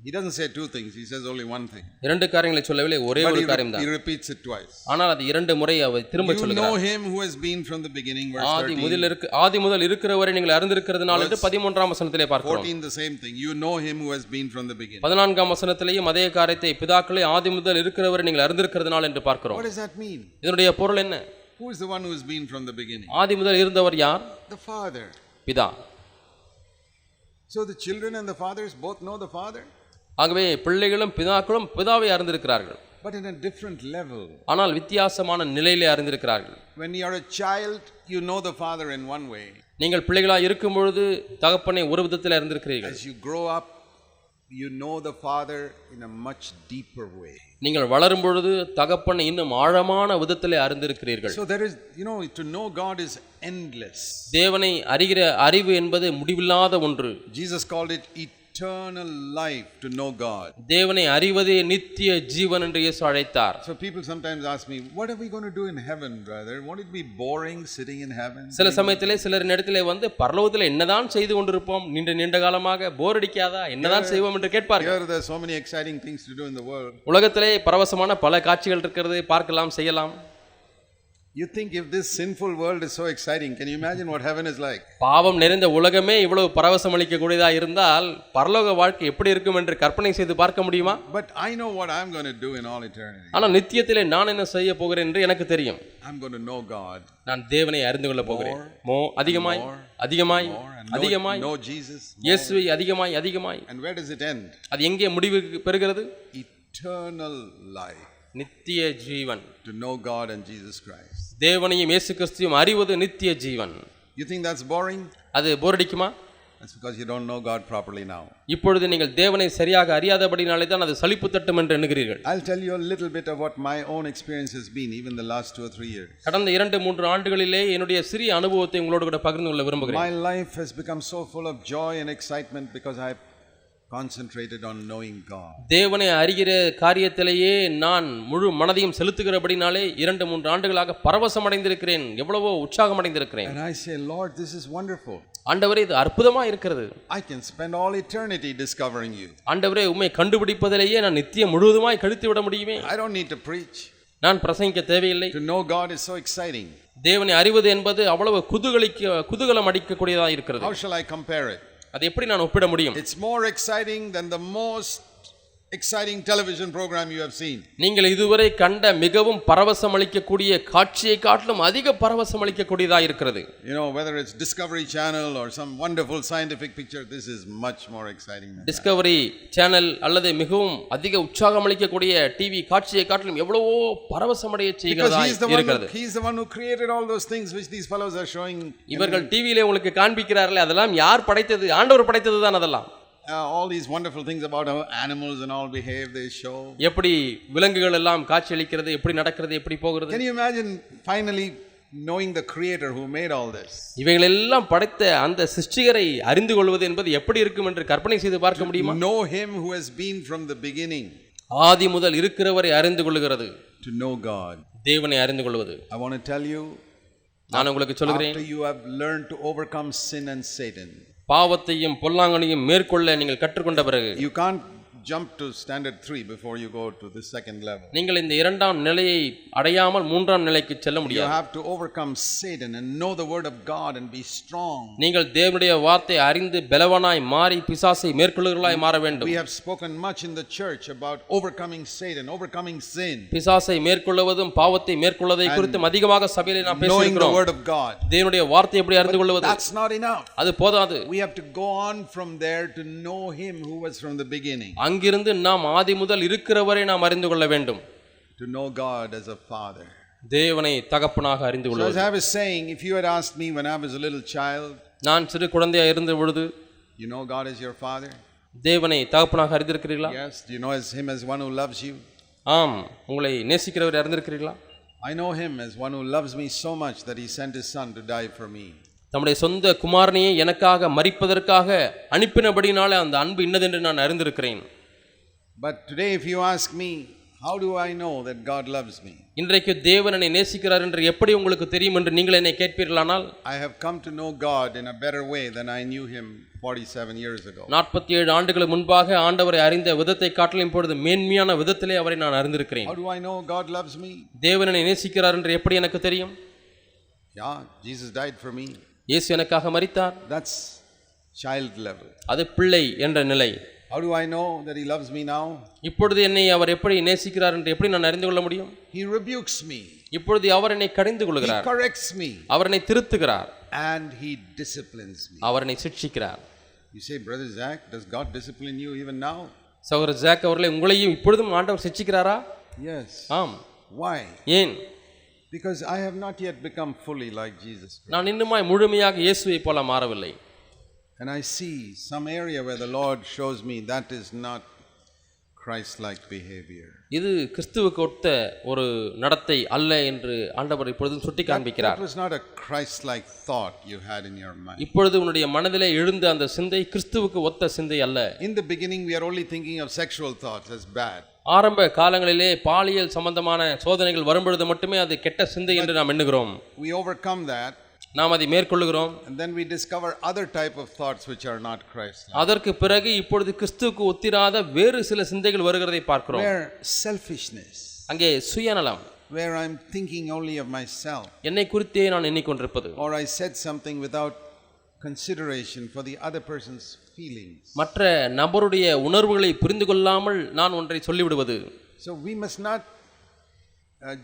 He doesn't say 2 things, he says only one thing. 2 காரியங்களை சொல்லவில்லை, ஒரே ஒரு காரியம் தான். He repeats it twice. ஆனால் அது 2 முறை அவர் திரும்ப சொல்கிறார். You know him who has been from the beginning, verse 13. ஆதி முதல் இருக்கிறவரை நீங்கள் அறிந்திருக்கிறதுனால என்று 13ஆம் வசனத்திலே பார்க்கிறோம். 14 the same thing. You know him who has been from the beginning. 14ஆம் வசனத்திலேயும் அதே காரியத்தை பிதாக்களே ஆதி முதல் இருக்கிறவரை நீங்கள் அறிந்திருக்கிறதுனால என்று பார்க்கிறோம். What does that mean? இதனுடைய பொருள் என்ன? Who is the one who has been from the beginning? ஆதி முதல் இருந்தவர் யார்? The father. பிதா. So the children and the fathers both know the father. ஆகவே பிள்ளைகளும் பிதாக்களும் பிதாவை அறிந்திருக்கிறார்கள். But in a different level. ஆனால் வித்தியாசமான நிலையிலே அறிந்திருக்கிறார்கள். When you are a child, you know the father in one way. நீங்கள் பிள்ளைகளாய் இருக்கும் பொழுது தகப்பனை ஒரு விதத்தில் அறிந்திருக்கிறீர்கள். As you grow up, you know the father in a much deeper way. நீங்கள் வளரும் பொழுது தகப்பனை இன்னும் ஆழமான விதத்திலே அறிந்திருக்கிறீர்கள். So there is, to know God is endless. தேவனை அறிகிற அறிவு என்பது முடிவில்லாத ஒன்று. Jesus called it eternal life to know God. தேவனை அறிவதே நித்திய ஜீவன் என்று இயேசு அழைத்தார். So people sometimes ask me, what are we going to do in heaven, brother? Won't it be boring sitting in heaven? சில சமயத்திலே சிலர் இடத்திலே வந்து பரலோகத்தில் என்னதான் செய்து கொண்டிருப்போம், நீண்ட காலமாக போர் அடிக்காதா, என்னதான் செய்வோம் என்று கேட்பார்கள். Here there are so many exciting things to do in the world. உலகத்திலே பரவசமான பல காட்சிகள் இருக்கிறது, பார்க்கலாம், செய்யலாம். You think if this sinful world is so exciting, can you imagine what heaven is like? பாவம் நிறைந்த உலகமே இவ்வளவு பரவசம் அளிக்க கூடியதா இருந்தால் பரலோக வாழ்க்கை எப்படி இருக்கும் என்று கற்பனை செய்து பார்க்க முடியுமா? But I know what I'm going to do in all eternity. ஆனால் நித்தியத்திலே நான் என்ன செய்ய போகிறேன் என்று எனக்கு தெரியும். I'm going to know God. நான் தேவனை அறிந்து கொள்ள போகிறேன். அதிகமாய் அதிகமாய் அதிகமாய் know Jesus. இயேசுவை அதிகமாய். And where does it end? அது எங்கே முடிவு பெறுகிறது? Eternal life. நித்திய ஜீவன். To know God and Jesus Christ. தேவனையும் இயேசு கிறிஸ்துவையும் அறிவது நித்திய ஜீவன். You think that's boring? அது போர் அடிக்குமா? That's because you don't know God properly now. இப்பொழுது நீங்கள் தேவனை சரியாக அறியாதபடினாலே தான் அது சலிப்பு தட்டும் என்று எண்ணுகிறீர்கள். I'll tell you a little bit of what my own experience has been even the last 2 or 3 years. கடந்த 2-3 ஆண்டுகளிலே என்னுடைய சிறிய அனுபவத்தை உங்களோடு கூட பகிர்ந்து கொள்ள விரும்புகிறேன். My life has become so full of joy and excitement because I concentrated on knowing God. தேவனை அறிகிற காரியத்திலேயே நான் முழு மனதையும் செலுத்துகிறபடினாலே 2-3 ஆண்டுகளாக பரவசம் அடைந்திருக்கிறேன், எவ்வளவோ உற்சாகம் அடைந்திருக்கிறேன். And I say, Lord, this is wonderful. ஆண்டவரே, இது அற்புதமா இருக்கிறது. I can spend all eternity discovering you. ஆண்டவரே, உம்மை கண்டுபிடிப்பதிலேயே நான் நித்தியம் முழுவதுமாய் கழித்து விட முடியுமே. I don't need to preach. நான் பிரசங்கிக்க தேவையில்லை. To know God is so exciting. தேவனை அறிவது என்பது அவ்வளவு குதூகலம் அடிக்கக்கூடியதாக இருக்கிறது. How shall I compare it? அதை எப்படி நான் ஒப்பிட முடியும்? It's more exciting than the most exciting television program you have seen. நீங்கள் இதுவரை கண்ட மிகவும் பரவசம் அளிக்கக்கூடிய காட்சியை காட்டிலும் அதிக பரவசம் அளிக்கக்கூடியதாக இருக்கிறது. You know, whether it's Discovery Channel or some wonderful scientific picture, this is much more exciting. Discovery channel அல்லது மிகவும் அதிக உற்சாகம் அளிக்கக்கூடிய டிவி காட்சியை காட்டிலும் எவ்வளவோ பரவசம் அடைய செய்கிறதா இருக்கிறது. He is the one who created all those things which these fellows are showing. இவர்கள் டிவியிலே உங்களுக்கு காண்பிக்கிறார்களே, அதெல்லாம் யார் படைத்தது? ஆண்டவர் படைத்தது தான். அதெல்லாம் all these wonderful things about how animals and all behave, they show. எப்படி விலங்குகள் எல்லாம் காட்சி அளிக்கிறது, எப்படி நடக்கிறது, எப்படி போகிறது. Can you imagine finally knowing the creator who made all this? இவைகள் எல்லாம் படைத்த அந்த சிருஷ்டிகரை அறிந்து கொள்வது என்பது எப்படி இருக்கும் என்று கற்பனை செய்து பார்க்க முடியுமா? Know him who has been from the beginning. ஆதி முதல் இருக்கிறவரை அறிந்து கொள்கிறது. To know God. தேவனை அறிந்து கொள்வது. I want to tell you, நான் உங்களுக்கு சொல்கிறேன், after you have learned to overcome sin and Satan, பாவத்தையும் பொல்லாங்கனையும் மேற்கொள்ள நீங்கள் கற்றுக்கொண்ட பிறகு, you can't jump to standard 3 before you go to the second level. நீங்கள் இந்த 2ஆம் நிலையை அடையாமல் 3ஆம் நிலைக்கு செல்ல முடியாது. You have to overcome Satan and know the word of God and be strong. நீங்கள் தேவனுடைய வார்த்தையை அறிந்து பலவானாய் மாறி பிசாசை மேற்கொள்ளுகிறவர்களாய் மாற வேண்டும். We have spoken much in the church about overcoming Satan, overcoming sin. பிசாசை மேற்கொள்வதும் பாவத்தை மேற்கொள்வதை குறித்து அதிகமாக சபையிலே நாம் பேசியிருக்கிறோம். Knowing the word of God. தேவனுடைய வார்த்தையை எப்படி அறிந்து கொள்வது? That's not enough. அது போதாது. We have to go on from there to know him who was from the beginning. அங்கிருந்து நாம் ஆதி முதல் இருக்கிறவரை நாம் அறிந்து கொள்ள வேண்டும். To know God as a father. தேவனை தகப்பனாக அறிந்து கொள்வது. So as I was saying, if you had asked me when I was a little child, நான் சிறு குழந்தையாக இருந்த பொழுது, you know God as your father? தேவனை தகப்பனாக அறிந்திருக்கிறீர்களா? Yes. Do you know him as one who loves you? ஆம். உங்களை நேசிக்கிறவரை அறிந்திருக்கிறீர்களா? I know him as one who loves me so much that he sent his son to die for me. தம்முடைய சொந்த குமாரனையே எனக்காக மரிப்பதற்காக அனுப்பினபடினாலே அந்த அன்பு இன்னதென்று நான் அறிந்திருக்கிறேன். But today if you ask me, how do I know that God loves me? இன்றைக்கு தேவன் என்னை நேசிக்கிறார் என்று எப்படி உங்களுக்கு தெரியும் என்று நீங்கள் என்னை கேட்பீர்களானால், I have come to know God in a better way than I knew him 47 years ago. 47 ஆண்டுகளுக்கு முன்பாக ஆண்டவரை அறிந்த விதத்தை காட்டிலும் இப்பொழுது மேன்மையான விதத்திலே அவரை நான் அறிந்திருக்கிறேன். How do I know God loves me? தேவன் என்னை நேசிக்கிறார் என்று எப்படி எனக்கு தெரியும்? Yeah, Jesus died for me. இயேசு எனக்காக மரித்தார். That's child level. அது பிள்ளை என்ற நிலை. How do I know that he loves me now? இப்பொழுது என்னை அவர் எப்படி நேசிக்கிறார் என்று எப்படி நான் அறிந்து கொள்ள முடியும்? He rebukes me. இப்பொழுது அவர் என்னை கடிந்து கொள்கிறார். He corrects me. அவர் என்னை திருத்துகிறார். And he disciplines me. அவர் என்னை சிட்சிக்கிறார். You say, Brother Zach, does God discipline you even now? சகோதரர் ஜாக் அவர்களே, உங்களையும் இப்பொழுதும் ஆண்டவர் சிட்சிக்கிறாரா? Yes. ஆம். Why? ஏன்? Because I have not yet become fully like Jesus Christ. நான் இன்னுமாய் முழுமையாக இயேசுவை போல மாறவில்லை. And I see some area where the Lord shows me that is not Christ-like behavior. இது கிறிஸ்துவுக்கு ஒத்த ஒரு நடத்தை அல்ல என்று ஆண்டவர் இப்பொழுதும் சுட்டி காண்பிக்கிறார். That was not a Christ-like thought you had in your mind. இப்பொழுது உன்னுடைய மனதிலே எழுந்த அந்த சிந்தை கிறிஸ்துவுக்கு ஒத்த சிந்தை அல்ல. In the beginning we are only thinking of sexual thoughts as bad. ஆரம்ப காலங்களிலே பாலியல் சம்பந்தமான சோதனைகள் வரும்பொழுது மட்டுமே அது கெட்ட சிந்தை என்று நாம் எண்ணுகிறோம். We overcome that. நாம் அதை மேற்கொள்ளுகிறோம். And then we discover other type of thoughts which are not Christ-like. அதற்கு பிறகு இப்பொழுது கிறிஸ்துவுக்கு ஒத்திராத வேறு சில சிந்தைகள் வருகிறதை பார்க்கிறோம். Where selfishness. அங்கே சுயநலம். Where I'm thinking only of myself. என்னை குறித்தே நான் எண்ணிக்கொண்டிருப்பது. Or I said something without consideration for the other person's feelings. மற்ற நபருடைய உணர்வுகளை புரிந்து கொள்ளாமல் நான் ஒன்றை சொல்லிவிடுவது. So we must not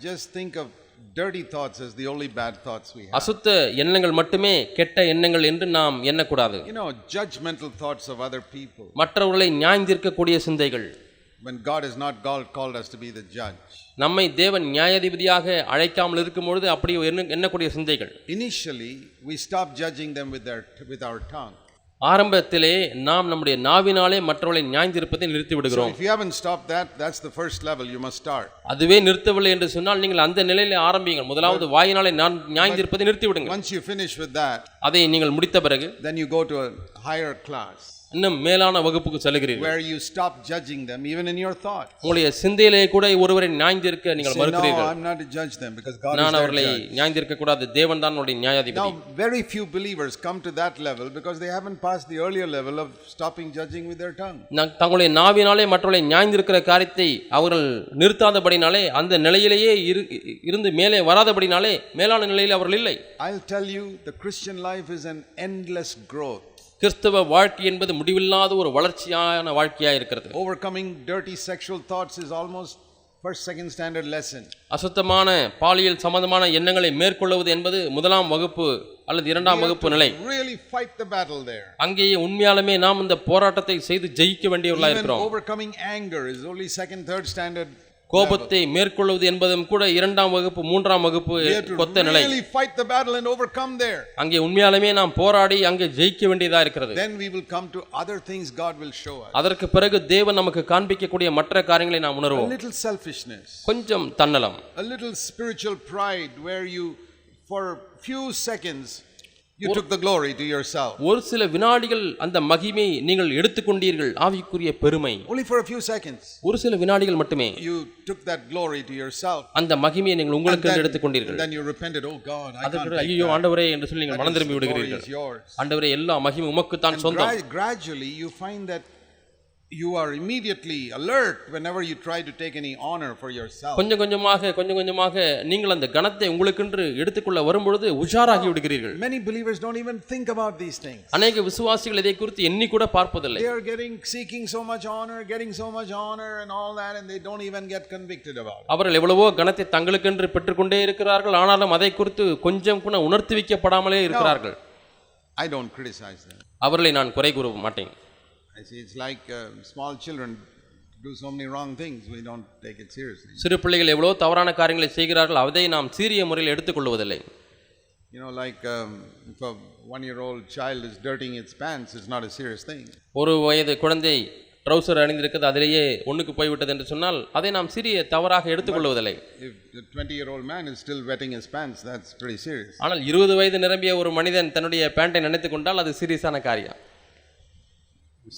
just think of dirty thoughts as the only bad thoughts we have. அசுத்த எண்ணங்கள் மட்டுமே கெட்ட எண்ணங்கள் என்று நாம் எண்ணக்கூடாது. You know, judgmental thoughts of other people. மற்றவர்களை நியாயந்தீர்க்கக்கூடிய சிந்தைகள். When God has not called us to be the judge. நம்மை தேவன் நியாயாதிபதியாக அழைக்காமல் இருக்கும்பொழுது அப்படி எண்ணக்கூடிய சிந்தைகள். Initially we stop judging them with our tongue. ஆரம்பத்திலே நாம் நம்முடைய நாவினாலே மற்றவர்களை நியாயந்தீர்ப்பதை நிறுத்தி விடுகிறோம். So if you haven't stopped that, that's the first level you must start. அதுவே நிறுத்தவில்லை என்று சொன்னால் நீங்கள் அந்த நிலையிலே ஆரம்பியுங்கள். முதலாவது வாயினாலே நான் நியாயந்தீர்ப்பதை நிறுத்தி விடுங்கள். Once you finish with that, அதை நீங்கள் முடித்த பிறகு then you go to a higher class. இன்னும் மேலான வகுப்புக்கு செல்கிறீர்கள், where you stop judging them even in your thoughts. உங்களுடைய சிந்தையிலே கூட ஒருவரை நியாயந்தீர்க்க நீங்கள் Say, no, மறுக்கிறீர்கள். I'm not to judge them because God is நான் their அவர்களை judge. நியாயந்தீர்க்க கூடாது, தேவன் தான் என்னுடைய நியாயாதிபதி. Now, very few believers come to that level because they haven't passed the earlier level of stopping judging with their tongue. தங்களுடைய நாவினாலே மற்றவர்களை நியாயந்திருக்கிற காரியத்தை அவர்கள் நிறுத்தாதபடினாலே, அந்த நிலையிலேயே இருந்து மேலே வராதபடினாலே மேலான நிலையில் அவர்கள் இல்லை. I'll tell you, the Christian life is an endless growth. கிறிஸ்தவ வாழ்க்கை என்பது முடிவில்லாத ஒரு வளர்ச்சியான வாழ்க்கையாக இருக்கிறது. Overcoming dirty sexual thoughts is almost first, second standard lesson. அசுத்தமான பாலியல் சம்பந்தமான எண்ணங்களை மேற்கொள்வது என்பது முதலாம் வகுப்பு அல்லது இரண்டாம் வகுப்பு நிலை. Really fight the battle there. அங்கேயே உண்மையாலுமே நாம் இந்த போராட்டத்தை செய்து ஜெயிக்க வேண்டியவர்களாக இருக்கிறோம். Overcoming anger is only second, third standard. கோபத்தை மேற்கொள்வது என்பதும் கூட இரண்டாம் வகுப்பு மூன்றாம் வகுப்பு கொத்த நிலை. Really fight the battle and overcome there. அங்கே உண்மையாலுமே நாம் போராடி அங்கே ஜெயிக்க வேண்டியதா இருக்கிறது. Then we will come to other things God will show us. அதற்கு பிறகு தேவன் நமக்கு காண்பிக்கக்கூடிய மற்ற காரியங்களை நாம் A உணர்வோம். little selfishness, கொஞ்சம் தன்னலம், a little spiritual pride where you for few seconds you took the glory to yourself. ஒரு சில வினாடிகள் அந்த மகிமை நீங்கள் எடுத்துக்கொண்டீர்கள், ஆவிக்குரிய பெருமை. Only for a few seconds. ஒரு சில வினாடிகள் மட்டுமே You took that glory to yourself. அந்த மகிமையை நீங்கள் உங்களுக்கு And எடுத்துக்கொண்டீர்கள். then you repented, oh God, I can't அதற்கு take ஐயோ that. ஆண்டவரே என்று சொல்லி நீங்கள் That மனம் is, திரும்பி the glory விடுகிறீர்கள். is yours. ஆண்டவரே எல்லா மகிமை உமக்கு தான் சொந்தம். Gradually you find that you are immediately alert whenever you try to take any honor for yourself. கொஞ்சம் கொஞ்சமாக நீங்கள் அந்த கணத்தை உங்களுக்கென்று எடுத்துக்கொள்ள வரும்பொழுது உஷாராகி விடுகிறீர்கள். Many believers don't even think about these things. அநேக விசுவாசிகள் இதை குறித்து எண்ணி கூட பார்ப்பதில்லை. They are seeking so much honor, getting so much honor and all that, and they don't even get convicted about it. அவர்கள் எவ்வளவோ கணத்தை தங்களுக்கென்று பெற்றுக்கொண்டே இருக்கிறார்கள், ஆனாலும் அதை குறித்து கொஞ்சம் கூட உணர்த்தி வைக்கப்படாமலே இருக்கிறார்கள். I don't criticize them. அவர்களை நான் குறை கூற மாட்டேன். I see it's like small children do so many wrong things, we don't take it seriously. சிறு பிள்ளைகள் எவ்வளவு தவறான காரியங்களை செய்கிறார்கள், அதை நாம் சீரிய முறையில் எடுத்துக்கொள்வதில்லை. You know, like if a 1-year-old child is dirtying its pants, it's not a serious thing. ஒரு வயது குழந்தை ட்ரவுசர் அணிந்திருக்கிறது, அதிலேயே ஒண்ணுக்கு போய்விட்டது என்று சொன்னால் அதை நாம் சிறிய தவறாக எடுத்துக்கொள்வதில்லை. If a 20-year-old man is still wetting his pants, that's pretty serious. ஆனால் 20 வயது நிரம்பிய ஒரு மனிதன் தன்னுடைய பேண்டை நினைத்துக் கொண்டால் அது சீரியஸான காரியம்.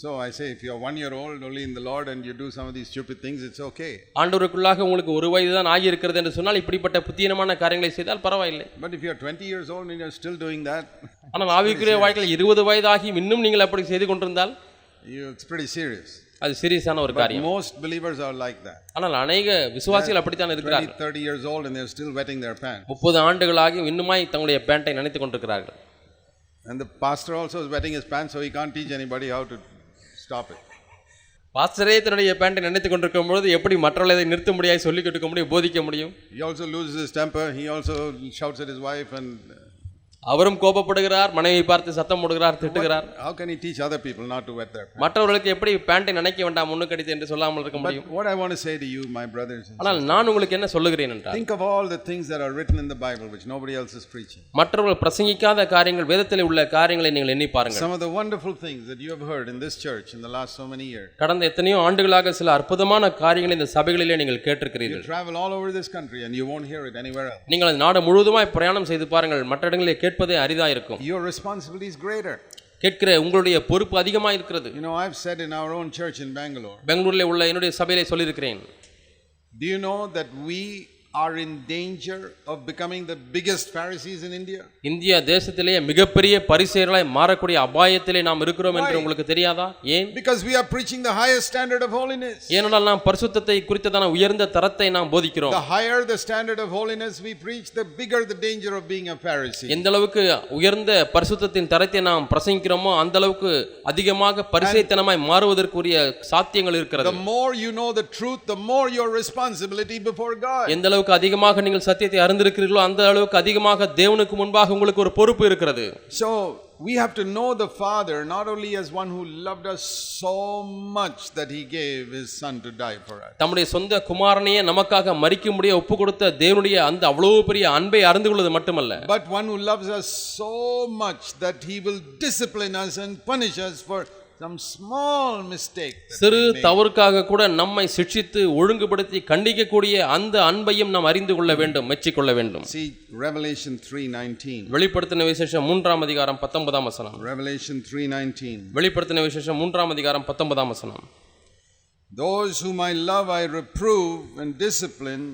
So I say, if you are 1-year-old only in the Lord and you do some of these stupid things, it's okay. ஆண்டவருக்குள்ளாக உங்களுக்கு ஒரு வயது தான் ஆகி இருக்கிறது என்று சொன்னால் இப்படிப்பட்ட புத்தியனமான காரியங்களை செய்தால் பரவாயில்லை. But if you are 20 years old and you are still doing that, ஆனால் ஆவிக்குரிய வாழ்க்கையில் 20 வயதாகி இன்னும் நீங்கள் அப்படி செய்து கொண்டிருந்தால் it's pretty serious. அது சீரியஸான ஒரு காரியம். Most believers are like that. ஆனால் அநேக விசுவாசிகள் அப்படித்தான் இருக்கிறார்கள். 30 years old and they are still wetting their pants. 30 ஆண்டுகளாகி இன்னுமாய் தங்களுடைய பேண்டை நினைத்துக் கொண்டிருக்கிறார்கள். And the pastor also is wetting his pants, so he can't teach anybody how to stop it. பாஸ்டரே தன்னுடைய பேண்டை நினைத்துக் கொண்டிருக்கும் பொழுது எப்படி மற்றவர்களை இதை நிறுத்த முடியாது, சொல்லிக் கொடுக்க முடியும், போதிக்க முடியும்? He also loses his temper. He also shouts at his wife and அவரும் கோபப்படுகிறார், மனைவி பார்த்து சத்தம் போடுகிறார், திட்டுகிறார். how can he teach other people not to wet their pants? மற்றவர்களுக்கு எப்படி பேண்டை நினைக்க வேண்டாம் முன்னுக்கடித்து என்று சொல்லாமல் இருக்க முடியும்? What I want to say to you, my brothers and ஆனால் நான் உங்களுக்கு என்ன சொல்லுகிறேன் என்றால், think of all the things that are written in the Bible which nobody else is preaching. மற்றவர்கள் பிரசங்கிக்காத காரியங்கள், வேதத்தில் உள்ள காரியங்களை நீங்கள் எண்ணி பாருங்கள். Some of the wonderful things that you have heard in this church in the last so many years. கடந்த எத்தனையோ ஆண்டுகளாக சில அற்புதமான காரியங்களை இந்த சபைகளிலே நீங்கள் கேட்டிருக்கிறீர்கள். You travel all over this country and you won't hear it anywhere else. நீங்கள் நாடு முழுவதுமாய் பிரயாணம் செய்து பாருங்கள், மற்ற இடங்களிலே கேட்பதே அரிதா இருக்கும். Your responsibility is greater. கேட்கிற உங்களுடைய பொறுப்பு அதிகமாக இருக்கிறது. You know, I've said in our own church in Bangalore. பெங்களூரில் உள்ள என்னுடைய சபையிலே சொல்லியிருக்கிறேன். Do you know that we are in danger of becoming the biggest Pharisees in India? India தேசத்திலே மிகப்பெரிய பரிசேயர்களாய் மாறக்கூடிய அபாயத்திலே நாம் இருக்கிறோம் என்று உங்களுக்கு தெரியாதா? ஏன்? Because we are preaching the highest standard of holiness. ஏனென்றால் நாம் பரிசுத்தத்தை குறித்ததான உயர்ந்த தரத்தை நாம் போதிக்கிறோம். The higher the standard of holiness we preach, the bigger the danger of being a Pharisee. எந்த அளவுக்கு உயர்ந்த பரிசுத்தத்தின் தரத்தை நாம் பிரசங்கிக்கிறோமோ அந்த அளவுக்கு அதிகமாக பரிசேயத்தனமாய் மாறுவதற்குரிய சாத்தியங்கள் இருக்கிறது. The more you know the truth, the more your responsibility before God. எந்த அளவுக்கு அதிகமாக நீங்கள் சத்தியத்தை அறிந்திருக்கிறீர்களோ அந்த அளவுக்கு அதிகமாக தேவனுக்கு முன்பாக உங்களுக்கு ஒரு பொறுப்பு இருக்கிறது. So we have to know the Father not only as one who loved us so much that he gave his son to die for us. தம்முடைய சொந்த குமாரனையே நமக்காக மரிக்கும்படியாக ஒப்பு கொடுத்த தேவனுடைய அந்த அவ்வளவு பெரிய அன்பை அறிந்து கொள்வது மட்டுமல்ல, but one who loves us so much that he will discipline us and punish us for some small mistake that சிறு we make. தவறுக்காக கூட நம்மை சிட்சித்து ஒழுங்குபடுத்தி கண்டிக்கக்கூடிய அந்த அன்பையும் நாம் அறிந்து கொள்ள வேண்டும், மெச்சிக்கொள்ள வேண்டும். See Revelation 3:19. வெளிப்படுத்தின விசேஷம் 3ஆம் அதிகாரம் 19ஆம் வசனம். Revelation 3:19. வெளிப்படுத்தின விசேஷம் 3ஆம் அதிகாரம் 19ஆம் வசனம். Those whom I love I reprove and discipline.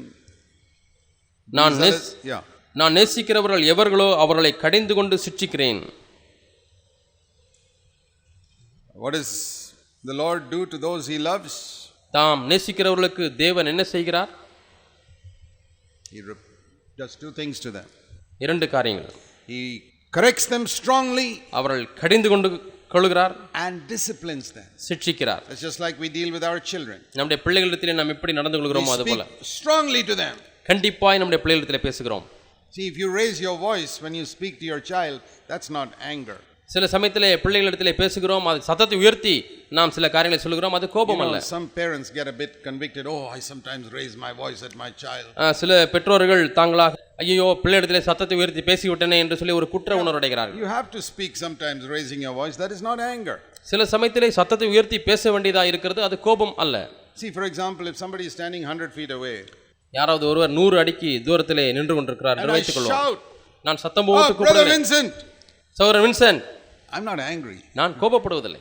நான் நேசிக்கிறவர்கள் எவர்களோ அவர்களை கடிந்து கொண்டு சிட்சிக்கிறேன். What does the Lord do to those he loves? தாம் நேசிக்கிறவர்களுக்கு தேவன் என்ன செய்கிறார்? He does two things to them. இரண்டு காரியங்கள். He corrects them strongly. அவர்கள் கடிந்து கொண்டு கொள்கிறார் and disciplines them. சிட்சிக்கிறார். It's just like we deal with our children. நம்முடைய பிள்ளைகளிடத்திலே நாம் எப்படி நடந்து கொள்கிறோமோ அதுபோல strongly to them. கண்டிப்பாய் நம்முடைய பிள்ளைகளிடத்திலே பேசுகிறோம். See, if you raise your voice when you speak to your child, that's not anger. சில சமயத்திலே பிள்ளைகளிடத்திலே பேசுகிறோம், அது சத்தத்தை உயர்த்தி நாம் சில காரியங்களை சொல்கிறோம், அது கோபம் அல்ல. Some parents get a bit convicted. Oh, I sometimes raise my voice at my child. சில பெற்றோர்கள் தாங்களாக ஐயோ பிள்ளைகளிடத்திலே சத்தத்தை உயர்த்தி பேசிவிட்டனே என்று சொல்லி ஒரு குற்ற உணர்வு அடைகிறார்கள். You have to speak sometimes raising your voice. That is not anger. சில சமயத்திலே சத்தத்தை உயர்த்தி பேச வேண்டியதா இருக்கிறது, அது கோபம் அல்ல. See, for example, if somebody is standing 100 feet away, யாராவது ஒருவர் 100 அடிக்கு தூரத்திலே நின்று கொண்டிருக்கிறார் என்று வைத்துக் கொள்வோம். நான் சத்தம் போட்டு கூப்பிடுகிறேன், சகோதரன் வின்சென்ட், I'm not angry. நான் கோபப்படுவதில்லை.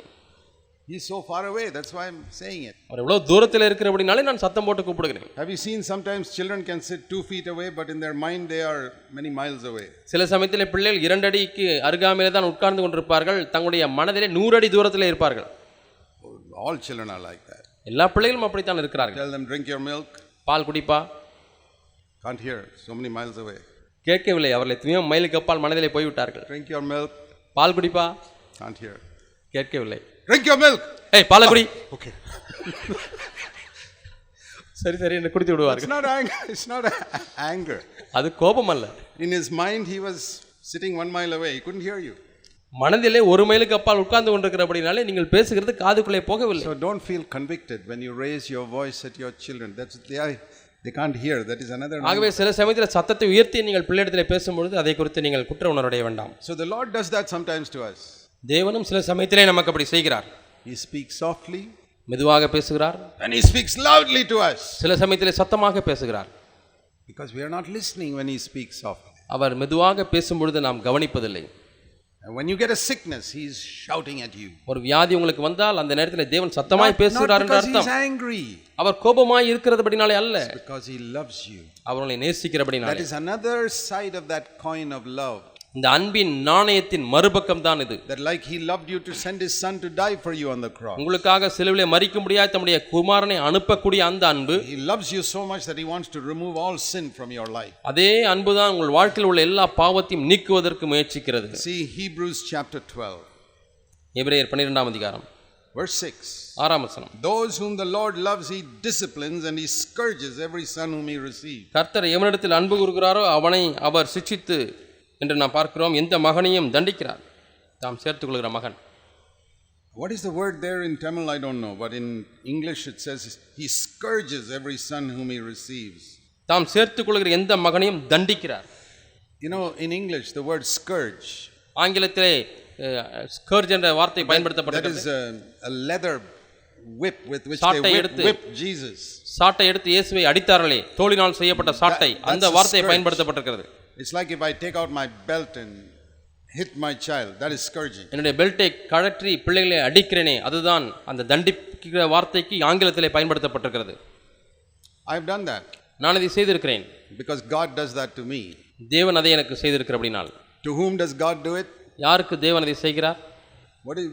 He is so far away, that's why I'm saying it. அவர் எவ்வளவு தூரத்தில் இருக்கிறபடினாலே நான் சத்தம் போட்டு கூப்பிடுகிறேன். Have you seen sometimes children can sit 2 feet away but in their mind they are many miles away? சில சமயத்திலே பிள்ளைகள் 2 அடிக்கு அருகாமையிலே தான் உட்கார்ந்து கொண்டிருப்பார்கள், தங்களுடைய மனதிலே 100 அடி தூரத்திலே இருப்பார்கள். All children are like that. எல்லா பிள்ளைகளும் அப்படித்தான் இருக்கிறார்கள். Tell them drink your milk. Ball குடிப்பா. Can't hear, so many miles away. கேட்கவில்லை, அவர்கள் எத்தனையோ மைலுக்கு அப்பால் மனதிலே போய்விட்டார்கள். Drink your milk. Ball குடிப்பா. Can't hear. கேட்கவில்லை. Drink your milk. ஏய் பால் குடி. Okay. சரி சரி என்று குடித்து விடுவார்கள். It's not anger. It's not anger. அது கோபம் அல்ல. In his mind he was sitting 1 mile away. He couldn't hear you. மனதிலே 1 மைலுக்கு அப்பால் உட்கார்ந்து கொண்டிருக்கிறபடினாலே நீங்கள் பேசுகிறது காதுக்குள்ளே போகவில்லை. So don't feel convicted when you raise your voice at your children. They can't hear. That is another. ஆகவே சில சமயத்தில் சத்தத்தை உயர்த்தி நீங்கள் பிள்ளையிடத்திலே பேசும்பொழுது அதை குறித்து நீங்கள் குற்ற உணர்வடைய வேண்டாம். So the Lord does that sometimes to us. தேவனும் சில சமயத்திலே நமக்கு அப்படி செய்கிறார். He speaks softly. மெதுவாக பேசுகிறார். And he speaks loudly to us. சில சமயத்திலே சத்தமாக பேசுகிறார். Because we are not listening when he speaks softly. அவர் மெதுவாக பேசும்பொழுது நாம் கவனிப்பதில்லை. And when you get a sickness, he is shouting at you. ஒரு வியாதி உங்களுக்கு வந்தால் அந்த நேரத்தில் தேவன் சத்தமாய் பேசுகிறார் என்ற அர்த்தம். He is angry. அவர் கோபமாய் இருக்கிறதுபடினாலே அல்ல. Because he loves you. அவர் உங்களை நேசிக்கிறபடினாலே. That is another side of that coin of love. இந்த அன்பின் நாணயத்தின் மறுபக்கம் தான் இது. That like he loved you to send his son to die for you on the cross. உங்களுக்காக சிலுவையிலே மரிக்கும்படியாய் தம்முடைய குமாரனை அனுப்பக்கூடிய அந்த அன்பு. He loves you so much that he wants to remove all sin from your life. அதே அன்பு தான் உங்கள் வாழ்க்கையில் உள்ள எல்லா பாவத்தையும் நீக்குவதற்கு முயற்சிக்கிறது. See Hebrews chapter 12. எபிரேயர் 12ஆம் அதிகாரம். Verse 6. 6ஆம் வசனம். Those whom the Lord loves he disciplines and he scourges every son whom he receives. கர்த்தர் எவனிடத்தில் அன்பு கூறுகிறாரோ அவனை அவர் சிட்சித்து என்று நாம் பார்க்கிறோம், எந்த மகனையும் தண்டிக்கிறார். தாம் சேர்த்துக் கொள்கிற மகன். What is the word there in Tamil? I don't know, but in English it says he scourges every son whom he receives. தாம் சேர்த்துக் கொள்கிற எந்த மகனையும் தண்டிக்கிறார். You know, in English the word scourge, ஆங்கிலத்திலே ஸ்கர்ஜ் என்ற வார்த்தை பயன்படுத்தப்பட்டது. That is a leather whip with which they whip Jesus. சாட்டை எடுத்து இயேசுவை அடித்தார்களே, தோலினால் செய்யப்பட்ட சாட்டை, அந்த வார்த்தை பயன்படுத்தப்பட்டிருக்கிறது. It's like if I take out my belt and hit my child, that is scourging. என்னுடைய பெல்ட்டை கழற்றி பிள்ளைகளை அடிக்கிறேனே, அதுதான் அந்த தண்டிக்கிற வார்த்தைக்கு ஆங்கிலத்திலே பயன்படுத்தப்பட்டிருக்கிறது. I've done that. நான் இதை செய்திருக்கிறேன். Because God does that to me. தேவன் அதை எனக்கு செய்திருக்கிறபடினால். To whom does God do it? யாருக்கு தேவன் அதை செய்கிறார்? What do you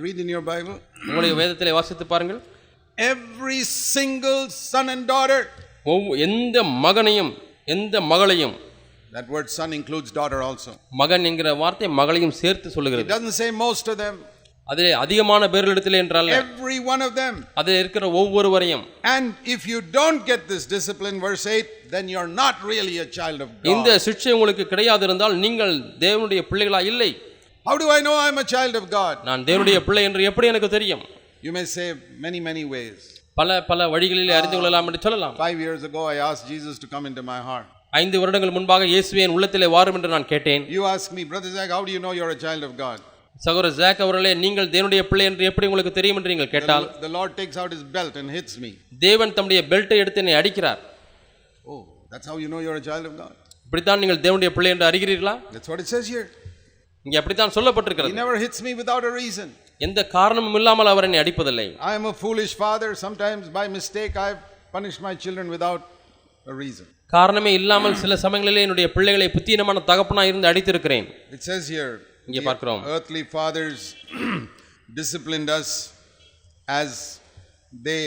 read in your Bible? உங்களுடைய வேதத்திலே வாசித்து பாருங்கள். Every single son and daughter. எந்த மகனையும் எந்த மகளையும். That word son includes daughter also. மகன் என்கிற வார்த்தை மகளையும் சேர்த்து சொல்லுகிறது. It doesn't say most of them. அதிலே அதிகமான பேர்களிடத்திலே என்றால் every one of them. அதிலே இருக்கிற ஒவ்வொருவரையும். And if you don't get this discipline, verse 8, then you're not really a child of God. இந்த சிட்சை உங்களுக்கு கிடையாது இருந்தால் நீங்கள் தேவனுடைய பிள்ளைகளா இல்லை. How do I know I'm a child of God? நான் தேவனுடைய பிள்ளை என்று எப்படி எனக்கு தெரியும்? You may say many ways. பல வழிகளில் அறிந்து கொள்ளலாம் என்று சொல்லலாம். 5 years ago I asked Jesus to come into my heart. 5 வருடங்கள் முன்பாக இயேசுவே என் உள்ளத்திலே வாரும் என்று நான் கேட்டேன். You ask me, Brother Zach, how do you know you're a child of God? சகோதரர் ஜாக் அவர்களே, நீங்கள் தேவனுடைய பிள்ளை என்று எப்படி உங்களுக்கு தெரியும் என்று நீங்கள் கேட்டால், The Lord takes out his belt and hits me. தேவன் தம்முடைய பெல்ட்டை எடுத்து என்னை அடிக்கிறார். Oh, that's how you know you're a child of God. இப்படித்தான் நீங்கள் தேவனுடைய பிள்ளை என்று அறிகிறீர்களா? That's what it says here. இங்கே அப்படித்தான் சொல்லப்பட்டிருக்கிறது. He never hits me without a reason. எந்த காரணமும் இல்லாமல் அவர் என்னை அடிப்பதில்லை. I am a foolish father. Sometimes by mistake I've punished my children without a reason. காரணமே இல்லாமல் சில சமயங்களிலே என்னுடைய பிள்ளைகளை புத்தீனமான தகப்பனாய் இருந்து அடித்திருக்கிறேன். It says here, இங்கே பார்க்கிறோம், earthly fathers disciplined us as they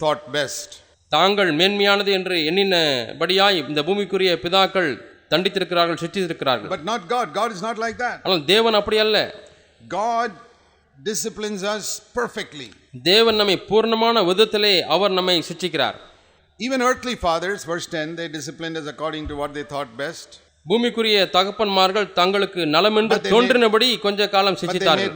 thought best. தாங்கள் மேன்மையானது என்று எண்ணினபடியாய் இந்த பூமிக்குரிய பிதாக்கள் தண்டித்திருக்கிறார்கள், சிற்றிருக்கிறார்கள். But not God. God is not like that. ஆனால் தேவன் அப்படி அல்ல. God disciplines us perfectly. தேவன் நம்மை பூர்ணமான விதத்திலே அவர் நம்மை சிட்சிக்கிறார். Even earthly fathers, verse 10, they disciplined us according to what they thought best. பூமிக்குரிய தகப்பன்மார்கள் தங்களுக்கு நலமென்று தோன்றினபடி கொஞ்ச காலம் சிட்சித்தார்கள்.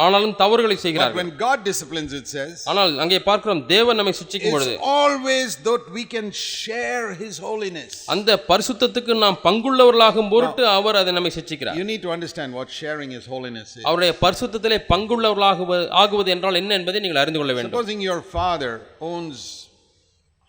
ஆனாலும் தவறுகளை செய்கிறார்கள். When God disciplines, it says, ஆனால் அங்கே பார்க்கிறோம், தேவன் நம்மை சிட்சிக்கும் பொழுது always that we can share his holiness. அந்த பரிசுத்தத்துக்கு நாம் பங்குள்ளவர்களாகும் பொருட்டு அவர் அதை நம்மை சிட்சிக்கிறார். You need to understand what sharing his holiness is. அவருடைய பரிசுத்தத்திலே பங்குள்ளவர்களாகுவது என்றால் என்ன என்பதை நீங்கள் அறிந்து கொள்ள வேண்டும். Supposing your father owns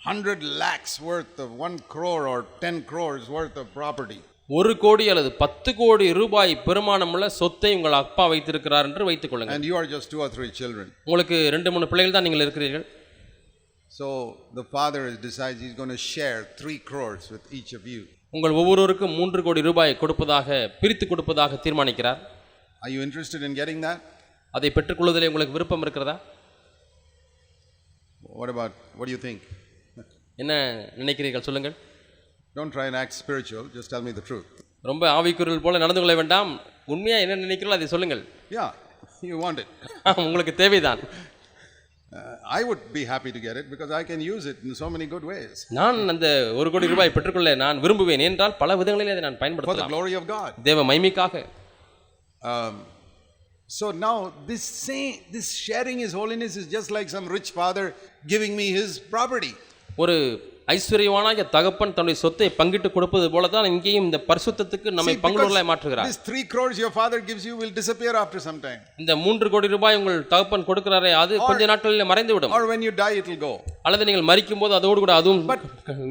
100 lakhs worth of 1 crore or 10 crores worth of property. 1 கோடி அல்லது 10 கோடி ரூபாய் பெருமானமுள்ள சொத்தை உங்கள் அப்பா வைத்திருக்கிறார் என்று வைத்துக் கொள்ளுங்கள். And you are just 2 or 3 children. உங்களுக்கு 2-3 பிள்ளைகள் தான் நீங்கள் இருக்கிறீர்கள். So the father decides he's going to share 3 crores with each of you. உங்கள் ஒவ்வொருவருக்கும் 3 கோடி ரூபாய் பிரித்து கொடுப்பதாக தீர்மானிக்கிறார். Are you interested in getting that? அதை பெற்றுக்கொள்வதிலே உங்களுக்கு விருப்பம் இருக்கிறதா? What do you think? என்ன நினைக்கிறீர்கள் சொல்லுங்கள். Don't try and act spiritual, just tell me the truth. ரொம்ப ஆவிக்குரியல் போல நடந்து கொள்ள வேண்டாம். உண்மையா என்ன நினைக்கிறீங்களோ அதை சொல்லுங்கள். Yeah, you want it. உங்களுக்கு தேவைதான். I would be happy to get it because I can use it in so many good ways. நான் அந்த 1 கோடி ரூபாய் பெற்றுக்கொள்ள நான் விரும்புவேன் என்றால் பல விதங்களில் அதை நான் பயன்படுத்தலாம். For the glory of God. தேவ மகிமைக்காக. So now this sharing his holiness is just like some rich father giving me his property. ஒரு ஐஸ்வர்யவானாகிய தகப்பன் தன்னுடைய சொத்தை பங்கிட்டு கொடுப்பது போல தான் இங்கேயும் இந்த பரிசுத்தத்துக்கு நம்மை பங்குள்ளவர்களாய் மாற்றுகிறார். This 3 crores your father gives you will disappear after some time. இந்த 3 கோடி ரூபாய் உங்கள் தகப்பன் கொடுக்கிறாரே அது கொஞ்ச நாட்களில் மறைந்து விடும். Or when you die it will go. அல்லது நீங்கள் மரிக்கும்போது அதோடு கூட அதுவும்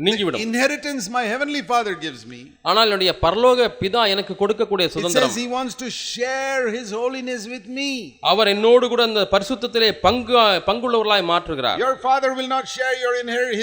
நீங்கிவிடும். Inheritance my heavenly father gives me. ஆனால் என்னுடைய பரலோக பிதா எனக்கு கொடுக்கக்கூடிய சுதந்திரம். It says he wants to share his holiness with me. அவர் என்னோடு கூட அந்த பரிசுத்தத்திலே பங்குள்ளவர்களாய் மாற்றுகிறார். Your father will not share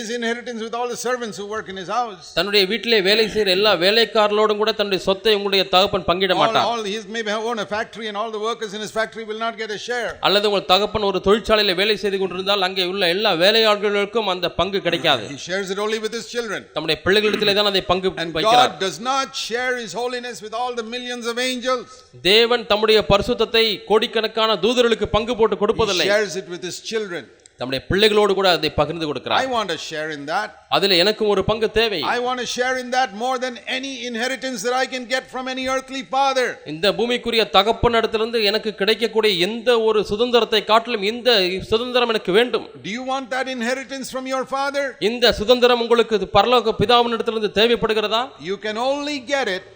his inheritance with all the servants who work in his house. தன்னுடைய வீட்டிலே வேலை செய்கிற எல்லா வேலைக்காரர்களோடும் கூட தன்னுடைய சொத்தை உங்களுடைய தகப்பன் பங்கிட மாட்டார். He may own a factory and all the workers in his factory will not get a share. அல்லது உங்கள் தகப்பன் ஒரு தொழிற்சாலையில வேலை செய்து கொண்டிருந்தால் அங்கே உள்ள எல்லா வேலையாட்களுக்கும் அந்த பங்கு கிடைக்காது. He shares it only with his children. தம்முடைய பிள்ளைகளிடத்திலே தான் அதை பங்கு வைக்கிறார். God does not share his holiness with all the millions of angels. தேவன் தம்முடைய பரிசுத்தத்தை கோடிக்கணக்கான தூதர்களுக்கு பங்கு போட்டு கொடுப்பதில்லை. He shares it with his children. தம்முடைய பிள்ளைகளோடு கூட அதை பகிர்ந்து கொடுக்கிறார். I want to share in that. அதிலே எனக்கும் ஒரு பங்கு தேவை. I want to share in that more than any inheritance that I can get from any earthly father. இந்த பூமிக்குரிய தகப்பனிடத்திலிருந்து எனக்கு கிடைக்கக்கூடிய எந்த ஒரு சுதந்திரத்தை காட்டிலும் இந்த சுதந்திரம் எனக்கு வேண்டும். Do you want that inheritance from your father? இந்த சுதந்திரம் உங்களுக்கு பரலோக பிதாவினிடத்திலிருந்து தேவைப்படுகிறதா? You can only get it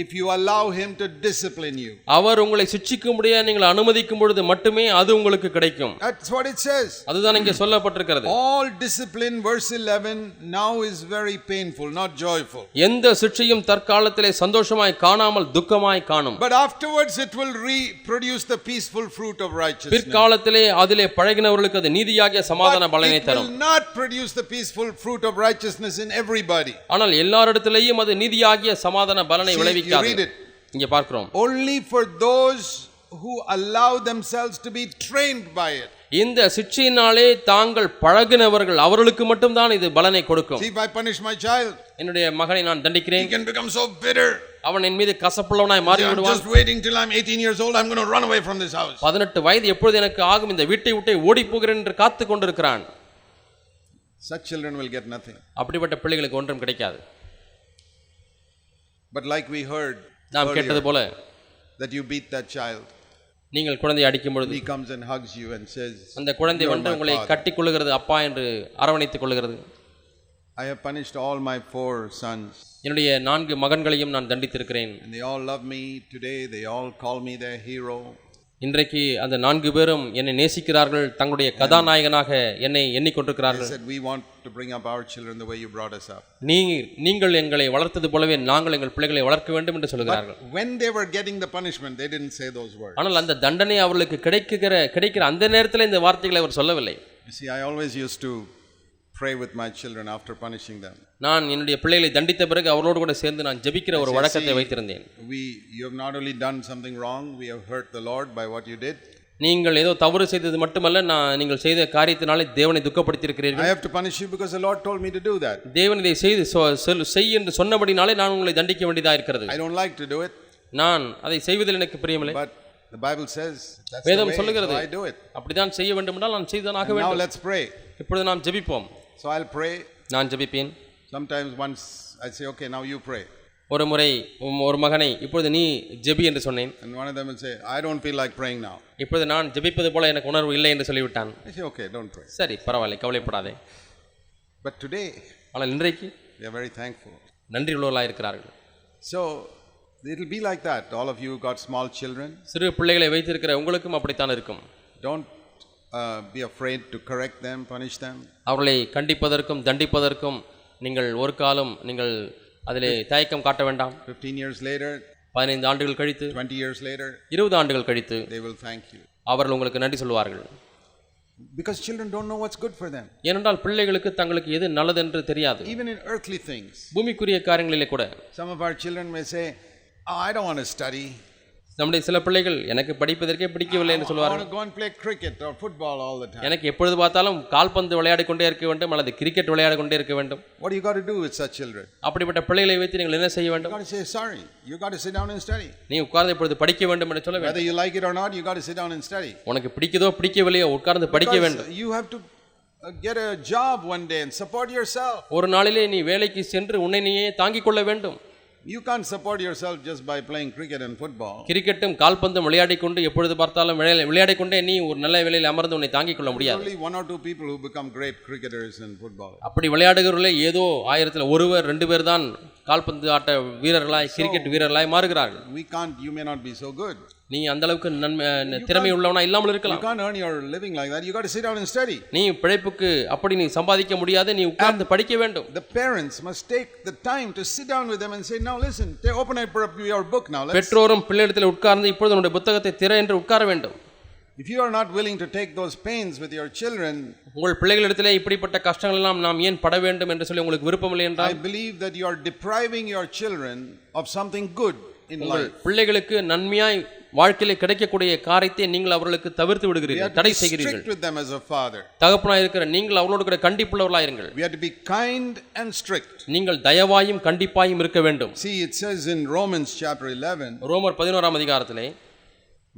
if you allow him to discipline you. அவர் உங்களை சிட்சிக்கும்படியா நீங்கள் அனுமதிக்கும் பொழுது மட்டுமே அது உங்களுக்கு கிடைக்கும். That's what it says. அதுதான் இங்கே சொல்லப்பட்டிருக்கிறது. All discipline, verse 11, now is very painful, not joyful. எந்த சிட்சையும் தற்காலத்திலே சந்தோஷமாய் காணாமல் துக்கமாய் காணும். But afterwards it will reproduce the peaceful fruit of righteousness. பிற்காலத்திலே அதிலே பழகினவர்களுக்கு அது நீதியாகிய சமாதான பலனை தரும். It will not produce the peaceful fruit of righteousness in everybody. ஆனால் எல்லாரிடத்திலேயும் அது நீதியாகிய சமாதான பலனை விளைவிக்காது. You read it. இங்கே பார்க்கிறோம். Only for those who allow themselves to be trained by it. இந்த சிட்சையினாலே தாங்கள் பழகினவர்கள் அவர்களுக்கு மட்டும் தான் இது பலனை கொடுக்கும். See, if I punish my child, என்னுடைய மகனை நான் தண்டிக்கிறேன், he can become so bitter. அவன் என் மீது கசப்புள்ளவனாய் மாறி விடுவான். I'm just waiting till I'm 18 years old, I'm going to run away from this house. 18 வயது எப்பொழுது எனக்கு ஆகும் இந்த வீட்டை விட்டு ஓடி போகிறேன் என்று காத்துக் கொண்டிருக்கிறான். Such children will get nothing. அப்படிப்பட்ட பிள்ளைகளுக்கு ஒன்றும் கிடைக்காது. But like we heard, நாம் கேட்டது போல, that you beat that child. நீங்கள் குழந்தையை அடிக்கும் பொழுது he comes and hugs you and says, அந்த குழந்தை வந்து உங்களை கட்டிக்கொள்ளுகிறது, அப்பா என்று அரவணைத்துக் கொள்ளுகிறது. I have punished all my 4 sons. என்னுடைய 4 மகன்களையும் நான் தண்டித்திருக்கிறேன். And they all love me today. They all call me their hero. இன்றைக்கு அந்த 4 பேரும் என்னை நேசிக்கிறார்கள், தங்களுடைய கதாநாயகனாக என்னை They எண்ணிக்கொண்டிருக்கிறார்கள். said, we want to bring up our children the way you brought us up. நீங்கள் எங்களை வளர்த்தது போலவே நாங்கள் எங்கள் பிள்ளைகளை வளர்க்க வேண்டும் என்று சொல்கிறார்கள். But when they were getting the punishment, they didn't say those words. ஆனால் அந்த தண்டனை அவர்களுக்கு கிடைக்கிற அந்த நேரத்தில் இந்த வார்த்தைகளை அவர் சொல்லவில்லை. You see, I always used to pray with my children after punishing them. நான் என்னுடைய பிள்ளைகளை தண்டித்த பிறகு அவரோடு கூட சேர்ந்து நான் ஜெபிக்கிற ஒரு வழக்கத்தை வைத்திருந்தேன். You have not only done something wrong, we have hurt the Lord by what you did. நீங்கள் ஏதோ தவறு செய்தது மட்டுமல்ல, நீங்கள் செய்த காரியத்தினாலே தேவனை துக்கப்படுத்தி I இருக்கிறீர்கள். have to punish you because the Lord told me to do that. தேவன் இதை செய் என்று சொன்னபடினாலே நான் உங்களை தண்டிக்க வேண்டியதாக இருக்கிறது. I don't like to do it. நான் அதை செய்வதில் எனக்கு பிரியமில்லை. But the Bible says that's வேதம் the way, சொல்லுகிறது, so I do it. அப்படிதான் செய்ய வேண்டும் என்றால் நான் செய்தனாக Now வேண்டும். let's pray. இப்பொழுது நாம் ஜெபிப்போம். So I'll pray. நான் ஜெபிப்பேன். Sometimes once I say, okay, now you pray. ஒரு முறை ஒரு மகனை இப்பொழுது நீ ஜெபி என்று சொன்னேன். And one of them will say, I don't feel like praying now. இப்பொழுது நான் ஜெபிப்பது போல எனக்கு உணர்வு இல்லை என்று சொல்லிவிட்டான். I say, okay, don't pray. சரி, பரவாயில்லை, கவலைப்படாதே. But today, ஆனால் இன்றைக்கு we are very thankful. நன்றி உள்ளவர்களாக இருக்கிறார்கள். So it will be like that. All of you got small children. சிறு பிள்ளைகளை வைத்திருக்கிற உங்களுக்கும் அப்படித்தான் இருக்கும். Don't be afraid to correct them, punish them. அவர்களை கண்டிப்பதற்கும் தண்டிப்பதற்கும் நீங்கள் ஒரு காலம் நீங்கள் அதிலே தயக்கம் காட்ட வேண்டாம். 15 years later, 15 ஆண்டுகள் கழித்து, 20 years later, 20 ஆண்டுகள் கழித்து they will thank you. அவர்கள் உங்களுக்கு நன்றி சொல்வார்கள். Because children don't know what's good for them. ஏனென்றால் பிள்ளைகளுக்கு தங்களுக்கு எது நல்லது என்று தெரியாது. Even in earthly things. பூமிக்குரிய காரியங்களிலே கூட Some of our children may say, oh, I don't want to study. நம்முடைய சில பிள்ளைகள் எனக்கு படிப்பதற்கே பிடிக்கவில்லை என்று I want சொல்வார்கள். to go and play cricket or football all the time. எனக்கு எப்பொழுது பார்த்தாலும் கால்பந்து விளையாடிக் கொண்டே இருக்க வேண்டும் அல்லது கிரிக்கெட் விளையாடிக் கொண்டே இருக்க வேண்டும். What do you got to do with such children? அப்படிப்பட்ட பிள்ளைகளை வைத்து நீங்கள் என்ன செய்ய வேண்டும்? You got to say sorry. You got to sit down and study. நீ உட்கார்ந்து இப்பொழுது படிக்க வேண்டும் என்று சொல்ல வேண்டும். Whether you like it or not, you got to sit down and study. உனக்கு பிடிக்குதோ பிடிக்கவில்லையோ உட்கார்ந்து படிக்க வேண்டும். You have to get a job one day and support yourself. ஒரு நாளிலே நீ வேலைக்கு சென்று உன்னை நீயே தாங்கிக் கொள்ள வேண்டும். You can't support yourself just by playing cricket and football. கிரிக்கெட்டும் கால்பந்தும் விளையாடிக் கொண்டு எப்பொழுது பார்த்தாலும் விளையாடிக் கொண்டே நீ ஒரு நல்ல வேலையில் அமர்ந்து உன்னை தாங்கிக் கொள்ள முடியாது. Only 1 or 2 people who become great cricketers and footballers. அப்படி விளையாடுகிறவர்களே ஏதோ 1000 ஒருவர் 2 பேர் தான் கால்பந்து ஆட்ட வீரர்களாய் கிரிக்கெட் வீரர்களாய் மாறுகிறார்கள். You may not be so good. நீ அந்த அளவுக்கு திறமை உள்ளவனா இல்லாமல் இருக்கலாம். You can't earn your living like that. You got to sit down and study. நீ பிழைப்புக்கு அப்படி நீ சம்பாதிக்க முடியாது, நீ உட்கார்ந்து படிக்க வேண்டும். The parents must take the time to sit down with them and say, now listen, open up your book now. பெற்றோரும் பிள்ளையிடத்தில் உட்கார்ந்து இப்பொழுது உன்னுடைய புத்தகத்தை திற என்று உட்கார வேண்டும். If you are not willing to take those pains with your children, உங்கள் பிள்ளைகளிடத்திலே இப்படிப்பட்ட கஷ்டங்கள் எல்லாம் நாம் ஏன் பட வேண்டும் என்று சொல்லி உங்களுக்கு விருப்பமில்லை என்றால், I believe that you are depriving your children of something good in life. பிள்ளைகளுக்கு நன்மையாய் வாழ்க்கையிலே கிடைக்கக்கூடிய காரியத்தை நீங்கள் அவர்களுக்கு தவிர்த்து விடுகிறீர்கள், தடை செய்கிறீர்கள். Strict with them as a father. தகப்பனாய் இருக்கிற நீங்கள் அவர்களோடு கூட கண்டிப்புள்ளவர்களாய் இருங்கள். We have to be kind and strict. நீங்கள் தயவாயும் கண்டிப்பாயும் இருக்க வேண்டும். See, it says in Romans chapter 11, ரோமர் 11ஆம் அதிகாரத்திலே,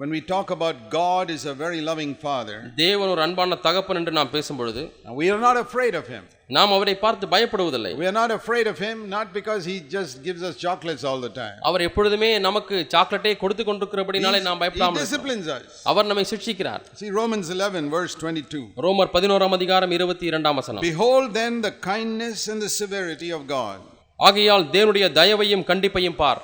when we talk about God is a very loving father, தேவன் ஒரு அன்பான தகப்பன் என்று நாம் பேசும்பொழுது, we are not afraid of him. நாம் அவரை பார்த்து பயப்படுவதில்லை. We are not afraid of him, not because he just gives us chocolates all the time. அவர் எப்பொழுதுமே நமக்கு சாக்லேட்டை கொடுத்து கொண்டிருக்கிறபடினாலே நாம் பயப்படாமல். He disciplines us. அவர் நம்மை சிட்சிக்கிறார். See Romans 11 verse 22. ரோமர் 11ஆம் அதிகாரம் 22ஆம் வசனம். Behold then the kindness and the severity of God. ஆகையால் தேவனுடைய தயவையும் கண்டிப்பையும் பார்.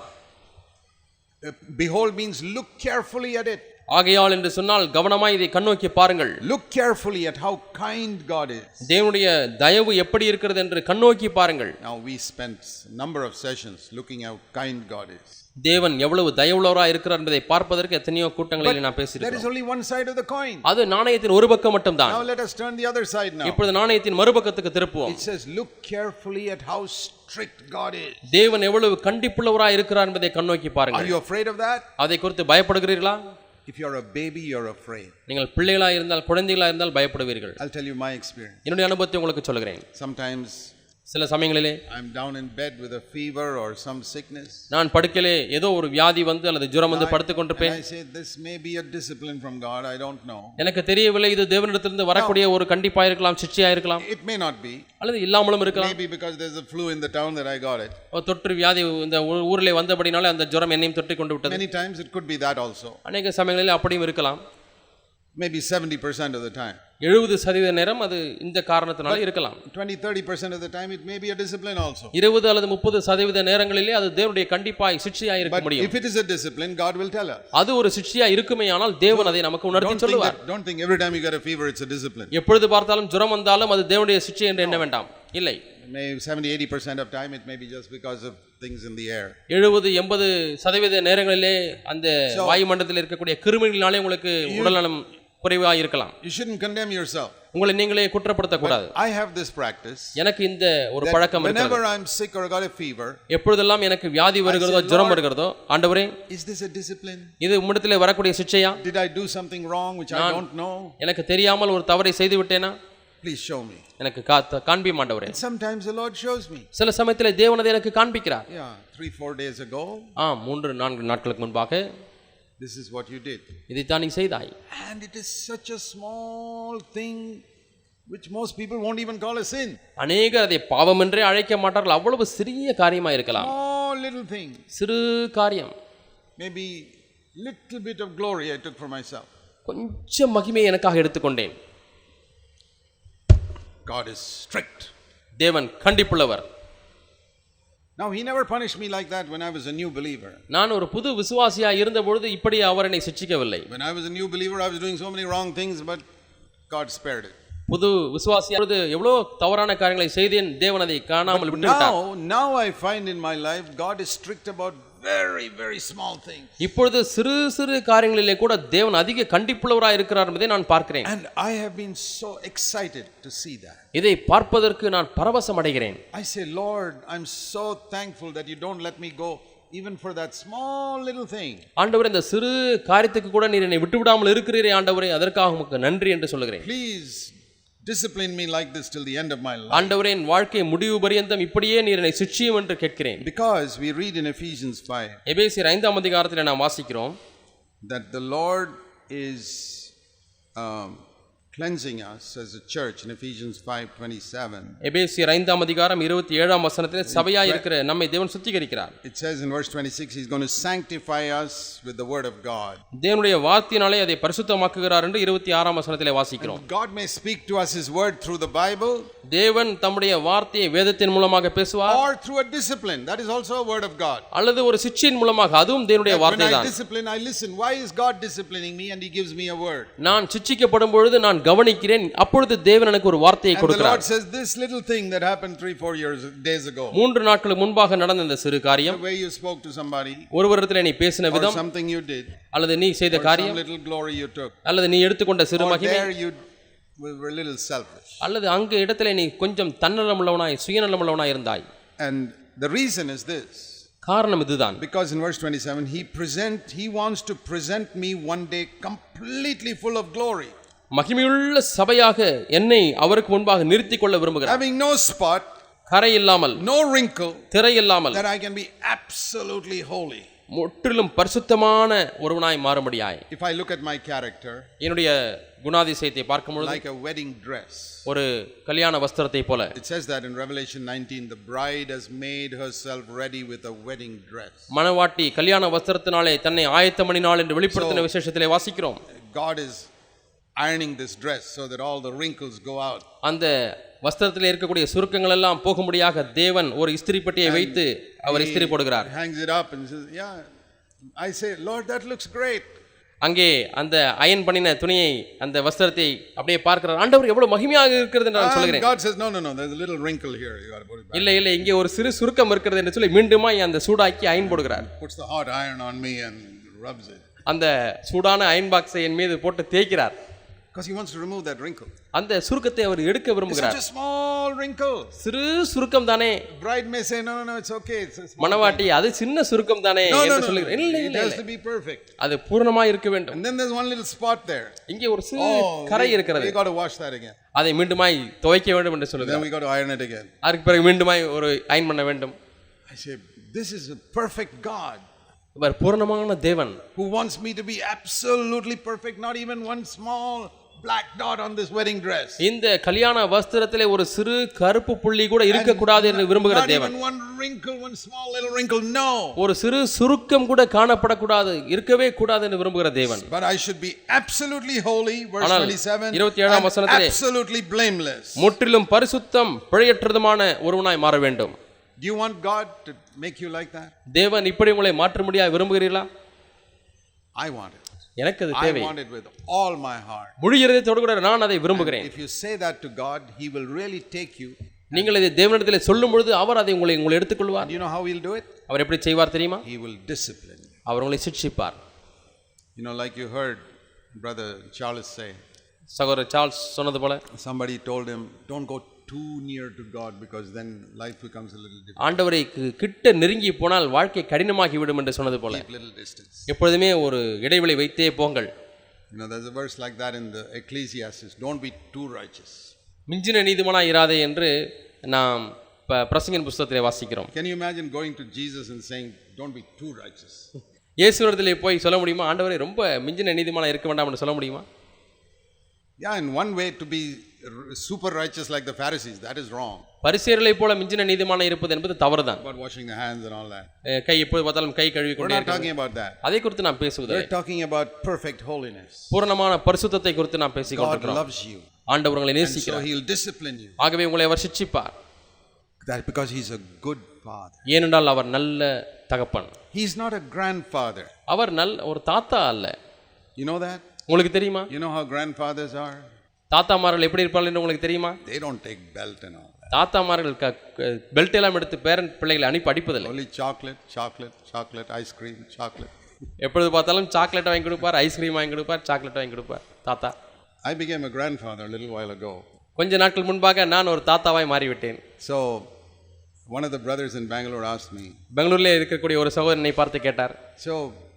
Behold means look carefully at it. ஆகையால் என்று சொன்னால் கவனமாய் இதை கண்ணோக்கி பாருங்கள். Look carefully at how kind God is. தேவனுடைய தயவு எப்படி இருக்கிறது என்று கண்ணோக்கி பாருங்கள். Now we spent a number of sessions looking at how kind God is. தேவன் எவ்வளவு தயவுள்ளவராய் இருக்கிறார் என்பதை பார்ப்பதற்கு எத்தனையோ கூட்டங்களில் நான் பேசியிருக்கிறேன். There is only one side of the coin. அது நாணயத்தின் ஒரு பக்கம் மட்டும் தான். Now let us turn the other side now. இப்பொழுது நாணயத்தின் மறுபக்கத்துக்கு திருப்புவோம். It says look carefully at how strict God is. தேவன் எவ்வளவு கண்டிப்புள்ளவராய் இருக்கிறார் என்பதை கண்ணோக்கி பாருங்கள். Are you afraid of that? அதை குறித்து பயப்படுகிறீர்களா? If you are a baby, you are afraid. நீங்கள் பிள்ளைகளாக இருந்தால் குழந்தைகளாக இருந்தால் பயப்படுவீர்கள். I'll tell you my experience. என்னுடைய அனுபவத்தை உங்களுக்கு சொல்கிறேன். Sometimes சில சமயங்களிலே I'm down in bed with a fever or some sickness. நான் படுக்கையிலே ஏதோ ஒரு வியாதி வந்து அல்லது ஜுரம் வந்து படுத்துக் கொண்டிருப்பேன். I say this may be a discipline from God, I don't know. எனக்கு தெரியவில்லை, இது தேவனிடத்திலிருந்து வரக்கூடிய ஒரு கண்டிப்பா இருக்கலாம், சிட்சையா இருக்கலாம். It may not be. அல்லது இல்லாமலும் இருக்கலாம். Maybe because there's a flu in the town that I got it. ஒரு தொற்று வியாதி இந்த ஊரிலே வந்தபடினால அந்த ஜுரம் என்னையும் தொற்றிக் கொண்டு விட்டது. Many times it could be that also. அநேக சமயங்களில் அப்படியும் இருக்கலாம். maybe 70% of the time. 70% நேரம் அது இந்த காரணத்தினால இருக்கலாம். 20-30% of the time it may be a discipline also. 20 அல்லது 30% நேரங்களிலே அது தேவனுடைய கண்டிப்பாய் சிட்சையா இருக்க But முடியும். if it is a discipline, God will tell us. அது ஒரு சிட்சையா இருக்குமேயானால் தேவன் அதை நமக்கு உணர்த்தி சொல்லுவார். Don't think every time you get a fever it's a discipline. எப்பொழுது பார்த்தாலும் ஜுரம் வந்தாலும் அது தேவனுடைய சிட்சை என்று எண்ண வேண்டாம். இல்லை. Maybe 70-80% of time it may be just because of things in the air. 70-80% நேரங்களிலே அந்த வாயுமண்டலத்தில் இருக்கக்கூடிய கிருமிகளினாலே உங்களுக்கு உடல்நலம் குறைவாக இருக்கலாம். You shouldn't condemn yourself. உங்களை நீங்களே குற்றப்படுத்த கூடாது. I have this practice. எனக்கு இந்த ஒரு பழக்கம் இருக்கிறது. Whenever I'm sick or got a fever, எப்பொழுதெல்லாம் எனக்கு வியாதி வருகிறதோ ஜுரம் வருகிறதோ, ஆண்டவரே, is this a discipline? இது உம்மிடத்திலே வரக்கூடிய சிட்சையா? Did I do something wrong which I don't know? எனக்கு தெரியாமல் ஒரு தவறை செய்து விட்டேனா? Please show me. எனக்கு காண்பியும் ஆண்டவரே. Sometimes the Lord shows me. சில சமயத்திலே தேவன் அதை எனக்கு காண்பிக்கிறார். 3-4 days ago. 3-4 நாட்களுக்கு முன்பாக this is what you did. இதைத்தான் நீ செய்தாய். And it is such a small thing which most people won't even call a sin. அநேகர் அதை பாவம் என்றே அழைக்க மாட்டார்கள். அவ்வளவு சிறிய காரியமா இருக்கலாம். Small little thing. சிறு காரியம். Maybe little bit of glory I took for myself. கொஞ்சம் மகிமையை எனக்காக எடுத்துக்கொண்டேன். God is strict. தேவன் கண்டிப்புள்ளவர். Now he never punished me like that when I was a new believer. நான் ஒரு புது விசுவாசியா இருந்த பொழுது இப்படி அவர் என்னை சிட்சிக்கவில்லை. When I was a new believer I was doing so many wrong things but God spared it. புது விசுவாசியா இருந்த எவ்வளவு தவறான காரியங்களை செய்தேன், தேவன் அதை காணாமல் விட்டுவிட்டார். Now I find in my life God is strict about very small things. இப்பொழுது சிறு சிறு காரியங்களிலே கூட தேவன் அதிக கண்டிப்புள்ளவராய் இருக்கிறார் என்பதை நான் பார்க்கிறேன். And I have been so excited to see that. இதை பார்ப்பதற்கு நான் பரவசம் அடைகிறேன். I say, Lord, I'm so thankful that you don't let me go even for that small little thing. ஆண்டவரே, இந்த சிறு காரியத்துக்கு கூட நீர் என்னை விட்டுவிடாமல் இருக்கிறீரே ஆண்டவரே, அதற்காக உமக்கு நன்றி என்று சொல்கிறேன். Please discipline me like this till the end of my life. ஆண்டவரே, என் வாழ்க்கை முடிவு பரியந்தம் இப்படியே நீர் என்னை சிட்சியும் என்று கேட்கிறேன். Because we read in Ephesians 5. எபேசியர் 5ஆம் அதிகாரத்தில் நாம் வாசிக்கிறோம் that the Lord is cleansing us as a church in Ephesians 5:27. எபேசியர் 5ஆம் அதிகாரம் 27ஆம் வசனத்திலே சபையாய் இருக்கிற நம்மை தேவன் சுத்திகரிக்கிறார். It says in verse 26 he's going to sanctify us with the word of God. தேவனுடைய வார்த்தையினாலே அதை பரிசுத்தமாக்குகிறார் என்று 26ஆம் வசனத்திலே வாசிக்கிறோம். God may speak to us his word through the Bible. தேவன் தம்முடைய வார்த்தையை வேதத்தின் மூலமாக பேசுவார். Or through a discipline. That is also a word of God. அல்லது ஒரு சிட்சையின் மூலமாக, அதுவும் தேவனுடைய வார்த்தைதான். When I discipline, I listen. Why is God disciplining me and he gives me a word? நான் சிட்சிக்கப்படும் பொழுது நான் கவனிக்கிறேன், அப்பொழுது தேவன் எனக்கு ஒரு வார்த்தையை கொடுக்கிறார். And the Lord says this little thing that happened 3-4 days ago. 3 நாட்களுக்கு முன்பாக நடந்த இந்த சிறு காரியம், the way you spoke to somebody, ஒருவரிடத்தில் நீ பேசின விதம், or something you did, அல்லது நீ செய்த காரியம், some little glory you took, அல்லது நீ எடுத்துக்கொண்ட சிறு மகிமை, there you were a little selfish, அல்லது அங்க இடத்திலே நீ கொஞ்சம் தன்னலமுள்ளவனாய் சுயநலமுள்ளவனாய் இருந்தாய். And the reason is this. காரணம் இதுதான். Because in verse 27 he wants to present me one day completely full of glory. மகிமையுள்ள சபையாக என்னை அவருக்கு முன்பாக நிறுத்திக் கொள்ள விரும்புகிறார். Having no spot, கரை இல்லாமல், no wrinkle, திரை இல்லாமல், that I can be absolutely holy. முற்றிலும் பரிசுத்தமான ஒருவனாய் மாறும்படியாய். If I look at my character, என்னுடைய குணாதிசயத்தை பார்க்கும்போது like a wedding dress, ஒரு கல்யாண வஸ்திரத்தை போல. It says that in Revelation 19 the bride has made herself ready with a wedding dress. மணவாட்டி கல்யாண வஸ்திரத்தினாலே தன்னை ஆயத்தம் பண்ணினாள் என்று வெளிப்படுத்தின விசேஷத்திலே வாசிக்கிறோம். God is ironing this dress so that all the wrinkles go out. அந்த வஸ்திரத்திலே இருக்கக்கூடிய சுருக்கங்கள் எல்லாம் போகும்படியாக தேவன் ஒரு இஸ்திரி பெட்டியை வைத்து அவர் இஸ்திரி போடுகிறார். Hangs it up and says, yeah, I say, Lord, that looks great. அங்கே அந்த அயன் பண்ணின துணியை, அந்த வஸ்திரத்தை அப்படியே பார்க்கிறார். ஆண்டவர் எவ்வளவு மகிமையாக இருக்கிறது என்று நான் சொல்கிறேன். God says, no, there's a little wrinkle here, you got to put it back. இல்ல இங்கே ஒரு சிறு சுருக்கம் இருக்கிறது என்று சொல்லி மீண்டுமாய் அந்த சூடாக்கி அயன் போடுகிறார். Puts the hot iron on me and rubs it. அந்த சூடான அயன் பாக்ஸை என் மீது போட்டு தேய்க்கிறார். Because he wants to remove that wrinkle. அந்த சுருக்கத்தை அவர் எடுக்க விரும்புகிறார். It's such a small wrinkle. சிறு சுருக்கம் தானே. Bride may say, no, it's okay. மணவாட்டி அது சின்ன சுருக்கம் தானே என்று சொல்கிறார். இல்ல it has to be perfect. அது பூரணமாய் இருக்க வேண்டும். And then there's one little spot there. இங்கே ஒரு சிறு கரை இருக்கிறது. We got to wash that again. அதை மீண்டுமாய் துவைக்க வேண்டும் என்று சொல்கிறார். Then we got to iron it again. அதுக்கு பிறகு மீண்டுமாய் ஒரு அயன் பண்ண வேண்டும். I say, this is a perfect God. இவர் பூரணமான தேவன். Who wants me to be absolutely perfect, not even one small black dot on this wedding dress. இந்த கல்யாண வஸ்திரத்திலே ஒரு சிறு கருப்பு புள்ளி கூட இருக்க கூடாது என்று விரும்புகிற Not தேவன். even one wrinkle, one small little wrinkle, no. ஒரு சிறு சுருக்கம் கூட காணப்படக்கூடாது, இருக்கவே கூடாது என்று விரும்புகிற தேவன். But I should be absolutely holy, verse 27. 27ஆம் வசனத்திலே absolutely blameless. முற்றிலும் பரிசுத்தம் பிழையற்றதுமான ஒருவனாய் மாற வேண்டும். Do you want God to make you like that? தேவன் இப்படி உங்களை மாற்ற முடியாது விரும்புகிறீர்களா? I want it. எனக்கு அது I தேவை. want it with all my heart. முழு இதயத்தோடு கூட நான் அதை விரும்புகிறேன். If you say that to God, he will really take you. நீங்கள் இதை தேவனிடத்திலே சொல்லும் பொழுது அவர் அதை உங்களை எடுத்துக்கொள்வார். Do you know how he'll do it? அவர் எப்படி செய்வார் தெரியுமா? He will discipline you. அவர் உங்களை சிட்சிப்பார். You know, like you heard brother Charles say. சகோதரர் சார்ல்ஸ் சொன்னது போல Somebody told him, don't go too near to God because then life becomes a little difficult. ஆண்டவரை கிட்ட நெருங்கி போனால் வாழ்க்கை கடினமாகி விடும் என்று சொன்னது போல Keep little distance. எப்பொழுதுமே ஒரு இடைவெளி வைத்தே போங்கள். You know, there's a verse like that in the Ecclesiastes. Don't be too righteous. மிஞ்சின நீதிமானாய் இராதே என்று நாம் பிரசங்கின் புத்தகத்திலே வாசிக்கிறோம். Can you imagine going to Jesus and saying, don't be too righteous? இயேசுவிடத்திலே போய் சொல்ல முடியுமா? ஆண்டவரே ரொம்ப மிஞ்சின நீதிமானாய் இருக்க வேண்டாம் என்று சொல்ல முடியுமா? Yeah, in one way to be super righteous like the Pharisees, that is wrong. பரிசேயர்களைப் போல மிஞ்சின நீதிமானாய் இருப்பது என்பது தவறுதான். About washing the hands and all that. கை எப்போது பார்த்தாலும் கை கழுவி We're கொண்டே not இருக்க. talking about that. அதை குறித்து நாம் பேசுவதில்லை. We're talking about perfect holiness. பூரணமான பரிசுத்தத்தை குறித்து நாம் பேசிக் God கொண்டிருக்கிறோம். loves you. ஆண்டவர் உங்களை And so நேசிக்கிறார். he'll discipline you. ஆகவே உங்களை அவர் சிட்சிப்பார். That because he's a good father. ஏனென்றால் அவர் நல்ல தகப்பன். He's not a grandfather. அவர் ஒரு தாத்தா அல்ல. You know that? உங்களுக்கு தெரியுமா? You know how grandfathers are? தாத்தாமார்கள் எப்படி இருப்பார்கள் என்று உங்களுக்கு தெரியுமா? They don't take belt and all that. தாத்தாமார்கள் பெல்ட் எல்லாம் எடுத்து பேரன் பிள்ளைகளை அடிப்பதில்லை. Only chocolate, chocolate, chocolate, ice cream, chocolate. எப்பொழுது பார்த்தாலும் சாக்லேட் வாங்கி கொடுப்பார், ஐஸ்கிரீம் வாங்கி கொடுப்பார், சாக்லேட் வாங்கி கொடுப்பார் தாத்தா. I became a grandfather a little while ago. கொஞ்ச நாட்கள் முன்பாக நான் ஒரு தாத்தாவாய் மாறிவிட்டேன். So one of the brothers in Bangalore asked me. பெங்களூரிலே இருக்கக்கூடிய ஒரு சகோதரனை பார்த்து கேட்டார். So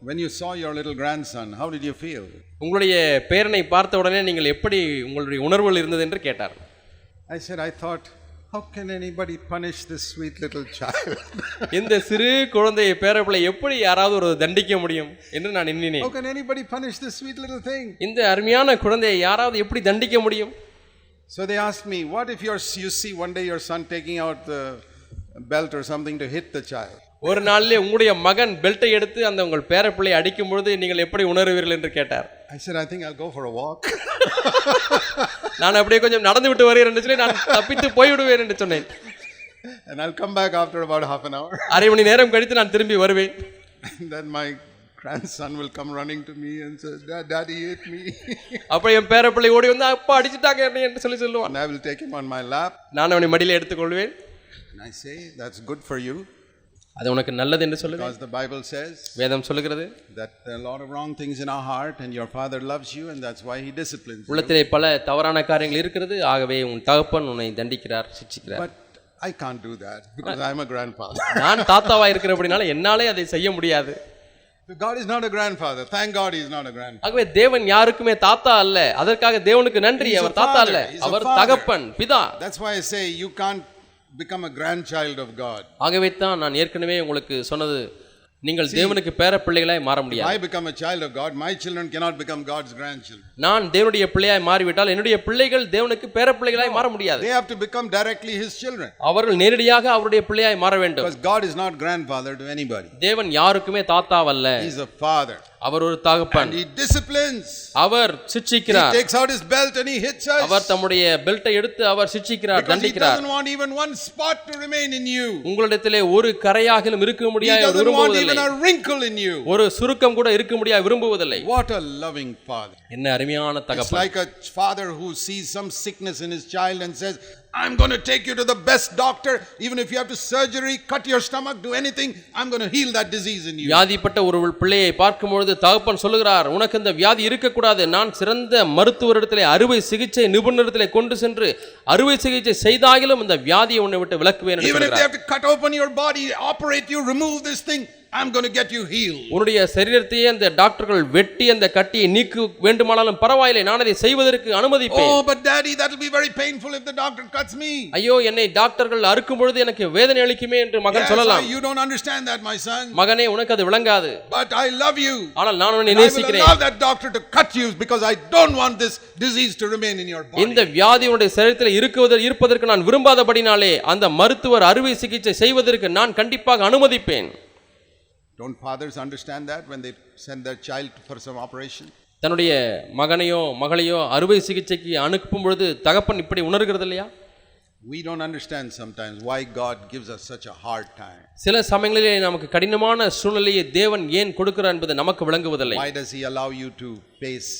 when you saw your little grandson, how did you feel? உங்களுடைய பேரனை பார்த்த உடனே நீங்கள் எப்படி உங்களுடைய உணர்வுகள் இருந்தது என்று கேட்டார். I said, I thought, how can anybody punish this sweet little child? இந்த சிறு குழந்தையை பேரப்பிள்ளை எப்படி யாராவது ஒரு தண்டிக்க முடியும் என்று நான் எண்ணினேன். How can anybody punish this sweet little thing? இந்த அருமையான குழந்தையை யாராவது எப்படி தண்டிக்க முடியும்? So they asked me, what if you see one day your son taking out the belt or something to hit the child? ஒரு நாளிலே உங்களுடைய மகன் பெல்ட்டை எடுத்து அந்த உங்கள் பேரப்பிள்ளை அடிக்கும் பொழுது நீங்கள் எப்படி உணர்வீர்கள் என்று கேட்டார். I said, I think I'll go for a walk. நான் அப்படியே கொஞ்சம் நடந்து விட்டு வருகிறேன் என்று சொல்லி நான் தப்பித்து போய்விடுவேன் என்று சொன்னேன். And I'll come back after about half an hour. அரை மணி நேரம் கழித்து நான் திரும்பி வருவேன். And then my grandson will come running to me and say, Daddy ate me. அப்போ என் பேரப்பிள்ளை ஓடி வந்து அப்பா அடிச்சிட்டாங்க என்று சொல்லி சொல்லுவான். And I will take him on my lap. நான் அவனை மடியில் எடுத்துக்கொள்வேன். And I say, that's good for you. அது உனக்கு நல்லது என்று சொல்லுங்க. Because the Bible says வேதம் சொல்லுகிறது that there are a lot of wrong things in our heart and your father loves you and that's why he disciplines you. உள்ளத்திலே பல தவறான காரியங்கள் இருக்கிறது, ஆகவே உன் தகப்பன் உன்னை தண்டிக்கிறார், சிட்சிக்கிறார். But I can't do that because I'm a grandfather. நான் தாத்தாவா இருக்கிறபடினால என்னாலே அதை செய்ய முடியாது. God is not a grandfather. Thank God he is not a grandfather. ஆகவே தேவன் யாருக்குமே தாத்தா அல்ல. அதற்காக தேவனுக்கு நன்றி, அவர் தாத்தா அல்ல, அவர் தகப்பன், பிதா. That's why I say you can't become a grandchild of God. ஆகவே தான் நான் ஏற்கனவே உங்களுக்கு சொன்னது, நீங்கள் தேவனுக்கு பேரப்பிள்ளைகளாய் மாற முடியாது. I become a child of God, my children cannot become God's grandchildren. நான் தேவனுடைய பிள்ளையாய் மாறிவிட்டால் என்னுடைய பிள்ளைகள் தேவனுக்கு பேரப்பிள்ளைகளாய் மாற முடியாது. They have to become directly his children. அவர்கள் நேரடியாக அவருடைய பிள்ளையாய் மாற வேண்டும். Because God is not grandfather to anybody. தேவன் யாருக்குமே தாத்தாவல்ல. He is a father. அவர் ஒரு தகப்பன். And he disciplines. Our சிட்சிக்கிறார். He takes out his belt and he hits us. அவர் தம்முடைய பெல்ட்டை எடுத்து அவர் சிட்சிக்கிறார், தண்டிக்கிறார். He doesn't want even one spot to remain in you. உங்களிடத்திலே ஒரு கரையாகிலும் இருக்க முடியாது விரும்புவதில்லை. He doesn't want even a wrinkle in you. ஒரு சுருக்கம் கூட இருக்க முடியாது விரும்புவதில்லை. What a loving father. என்ன அருமையான தகப்பன். It's like a father who sees some sickness in his child and says, I'm going to take you to the best doctor, even if you have to surgery, cut your stomach, do anything, I'm going to heal that disease in you. வியாதிப்பட்ட ஒரு பிள்ளையை பார்க்கும்போது தகப்பன் சொல்லுகிறார், உனக்கு இந்த வியாதி இருக்கக்கூடாது, நான் சிறந்த மருத்துவரிடத்திலே அறுவை சிகிச்சை நிபுணரிடத்திலே கொண்டு சென்று அறுவை சிகிச்சை செய்தாலும் இந்த வியாதியை உன்னை விட்டு விலக்குவேன் என்று Even if they சொல்கிறார். have to cut open your body, operate you, remove this thing, I'm going to get you healed. உன்னுடைய சரீரத்தையே அந்த டாக்டர்கள் வெட்டி அந்த கட்டியை நீக்க வேண்டுமானாலும் பரவாயில்லை, நான் அதை செய்வதற்கு அனுமதிப்பேன். Oh, but daddy, that will be very painful if the doctor cuts me. ஐயோ, என்னை டாக்டர்கள் அறுக்கும் பொழுது எனக்கு வேதனை அளிக்குமே என்று மகன் சொல்லலாம். You don't understand that, my son. மகனே, உனக்கு அது விளங்காது. But I love you. ஆனால் நான் உன்னை நேசிக்கிறேன். I will allow that doctor to cut you because I don't want this disease to remain in your body. இந்த வியாதி உன்னுடைய சரீரத்தில் இருப்பதற்கு நான் விரும்பாதபடினாலே அந்த மருத்துவர் அறுவை சிகிச்சை செய்வதற்கு நான் கண்டிப்பாக அனுமதிப்பேன். Don't fathers understand that when they send their child for some operation? தன்னுடைய மகனையோ மகளையோ அறுவை சிகிச்சைக்கு அனுப்பும் பொழுது தகப்பன் இப்படி உணர்கிறது இல்லையா? We don't understand sometimes why God gives us such a hard time. சில சமயங்களிலே நமக்கு கடினமான சூழ்நிலையை தேவன் ஏன் கொடுக்கிறார் என்பது நமக்கு விளங்குவதில்லை. Why does he allow you to face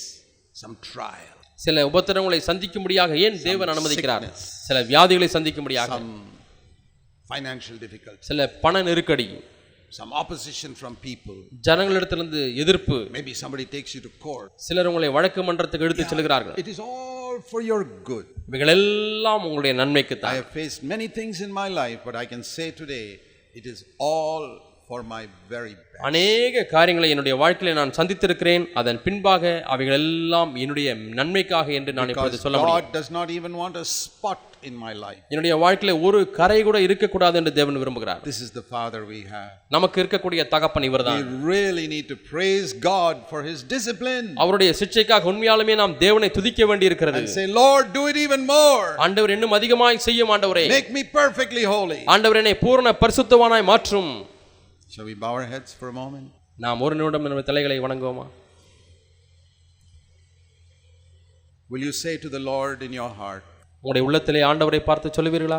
some trial? சில உபத்திரவங்களை சந்திக்கும்படியாக ஏன் தேவன் அனுமதிக்கிறார்? சில வியாதிகளை சந்திக்கும்படியாக, some financial difficulty, சில பண நெருக்கடி, some opposition from people, ஜனங்களிடத்திலிருந்து எதிர்ப்பு, maybe somebody takes you to court, சிலர் உங்களை வழக்கு மன்றத்துக்கு எடுத்து செல்கிறார்கள். It is all for your good. இவைகள் எல்லாம் உங்களுடைய நன்மைக்கு தான். I have faced many things in my life, but I can say today it is all for my very best. அநேக காரியங்களை என்னுடைய வாழ்க்கையில நான் சந்தித்திருக்கிறேன், அதன் பின்பாக அவைகள் எல்லாம் என்னுடைய நன்மைக்காக என்று நான் இப்போது சொல்ல முடியும். God does not even want a spot in my life. என்னுடைய வாழ்க்கையில ஒரு கரை கூட இருக்க கூடாது என்று தேவன் விரும்புகிறார். This is the father we have. நமக்கு இருக்கக்கூடிய தகப்பன் இவர்தான். We really need to praise God for his discipline. அவருடைய சிட்சைக்காக உண்மையாலுமே நாம் தேவனை துதிக்க வேண்டியிருக்கிறது. And say, Lord, do it even more. ஆண்டவர் இன்னும் அதிகமாய் செய்யும் ஆண்டவரே. Make me perfectly holy. ஆண்டவர் என்னை பூரண பரிசுத்தவானாய் மாற்றும். Shall we bow our heads for a moment? நாம் ஒரு நிமிடம் நம்ம தலைகளை வணங்குவோமா? Will you say to the Lord in your heart, உங்களுடைய உள்ளத்திலே ஆண்டவரை பார்த்து சொல்லுவீர்களா?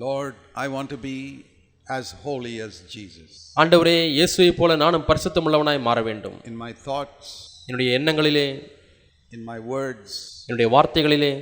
Lord, I want to be as holy as Jesus. ஆண்டவரே, இயேசுவை போல நானும் பரிசுத்தமுள்ளவனாய் மாற வேண்டும். In my thoughts, என்னுடைய எண்ணங்களிலே, in my words, என்னுடைய வார்த்தைகளிலே,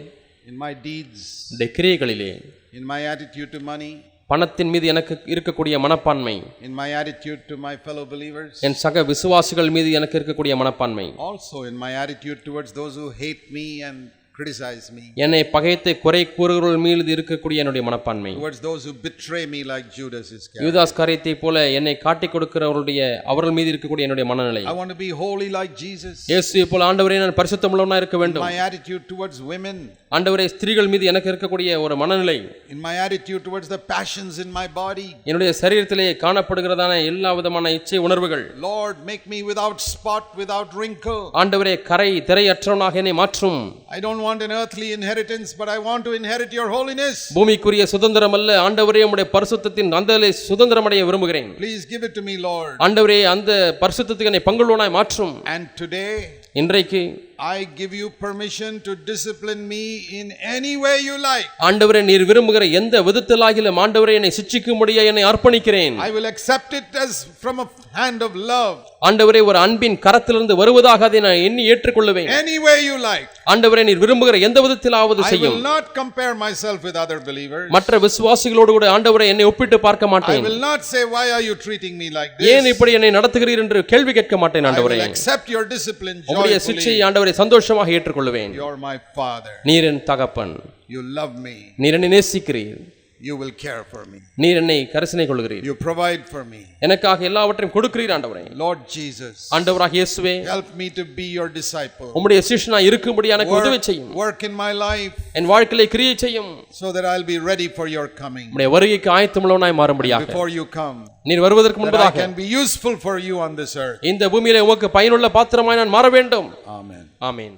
in my deeds, என்னுடைய கிரியைகளிலே, in my attitude to money, பணத்தின் மீது எனக்கு இருக்கக்கூடிய மனப்பான்மை, in my attitude to my fellow believers, என் சக விசுவாசிகள் மீது எனக்கு இருக்கக்கூடிய மனப்பான்மை, also in my attitude towards those who hate me and criticize me, என்னை பகைத்து குறை கூறுகிறவர்கள் மீது இருக்கக்கூடிய என்னுடைய மனப்பான்மை, towards those who betray me like Judas Iscariot. யூதாஸ் காரியத்தை போல என்னை காட்டிக் கொடுக்கிறவருடைய அவர்கள் மீது இருக்கக்கூடிய என்னுடைய மனநிலை. I want to be holy like Jesus. இயேசுவை போல ஆண்டவரே நான் பரிசுத்தமுள்ளவனாய் இருக்க வேண்டும். My attitude towards women, ஆண்டவரே, ஸ்திரீகள் மீது எனக்கு இருக்கக்கூடிய ஒரு மனநிலை, in my attitude towards the passions in my body, என்னுடைய சரீரத்திலே காணப்படுகிறதான எல்லா விதமான இச்சை உணர்வுகள், Lord, make me without spot, without wrinkle. ஆண்டவரே, கரை திரையற்றவனாக என்னை மாற்றும். I don't want an earthly inheritance, but I want to inherit your holiness. பூமிக்குரிய சுதந்திரம் அல்ல ஆண்டவரே, உம்முடைய பரிசுத்தத்தின் அந்தலே சுதந்திரம் அடைய விரும்புகிறேன். Please give it to me, Lord. ஆண்டவரே, அந்த பரிசுத்தத்துக்கு என்னை பங்குள்ளவனாய் மாற்றும். And today இன்றைக்கு I give you permission to discipline me in any way you like. ஆண்டவரே, நீர் விரும்புகிற எந்த விதத்திலாகிலும் ஆண்டவரே என்னை சிட்சிக்கும்படியா என்னை அர்ப்பணிக்கிறேன். I will accept it as from a hand of love. ஆண்டவரே, ஒரு அன்பின் கரத்திலிருந்து வருவதாக அதை நான் எண்ணி ஏற்றுக்கொள்வேன். Any way you like. ஆண்டவரே, நீர் விரும்புகிற எந்த விதத்திலாவது I செய்யும். will not compare myself with other believers. மற்ற விசுவாசிகளோடு கூட ஆண்டவரே என்னை ஒப்பிட்டு பார்க்க I மாட்டேன். will not say, why are you treating me like this? ஏன் இப்படி என்னை நடத்துகிறீர் என்று கேள்வி கேட்க மாட்டேன். I ஆண்டவரே, will accept your discipline உம்முடைய சிட்சையை joyfully. ஆண்டவரே சந்தோஷமாக ஏற்றுக்கொள்வேன். You are my father. நீர் என் தகப்பன், You love me. நீர் என்னை நேசிக்கிறீர், You will care for me. நீர் என்னை கரிசனை கொள்கிறீர், You provide for me. எனக்காக எல்லாவற்றையும் கொடுக்கிறீர். ஆண்டவரே, Lord Jesus, ஆண்டவராக இயேசுவே, help me to be your disciple. உம்முடைய சிஷ்யனாய் இருக்கும்படி எனக்கு உதவி செய்யும். Work in my life என் வாழ்க்கையிலே கிரியை செய்யும். so that I'll be ready for your coming. உம்முடைய வருகைக்கு ஆயத்தமுள்ளவனாய் மாறும்படியாக, Before you come, நீர் வருவதற்கு that I முன்பதாக can be useful for you on this earth. இந்த பூமியிலே உமக்கு பயனுள்ள பாத்திரமாய் நான் மாற வேண்டும். Amen. ஆமென்.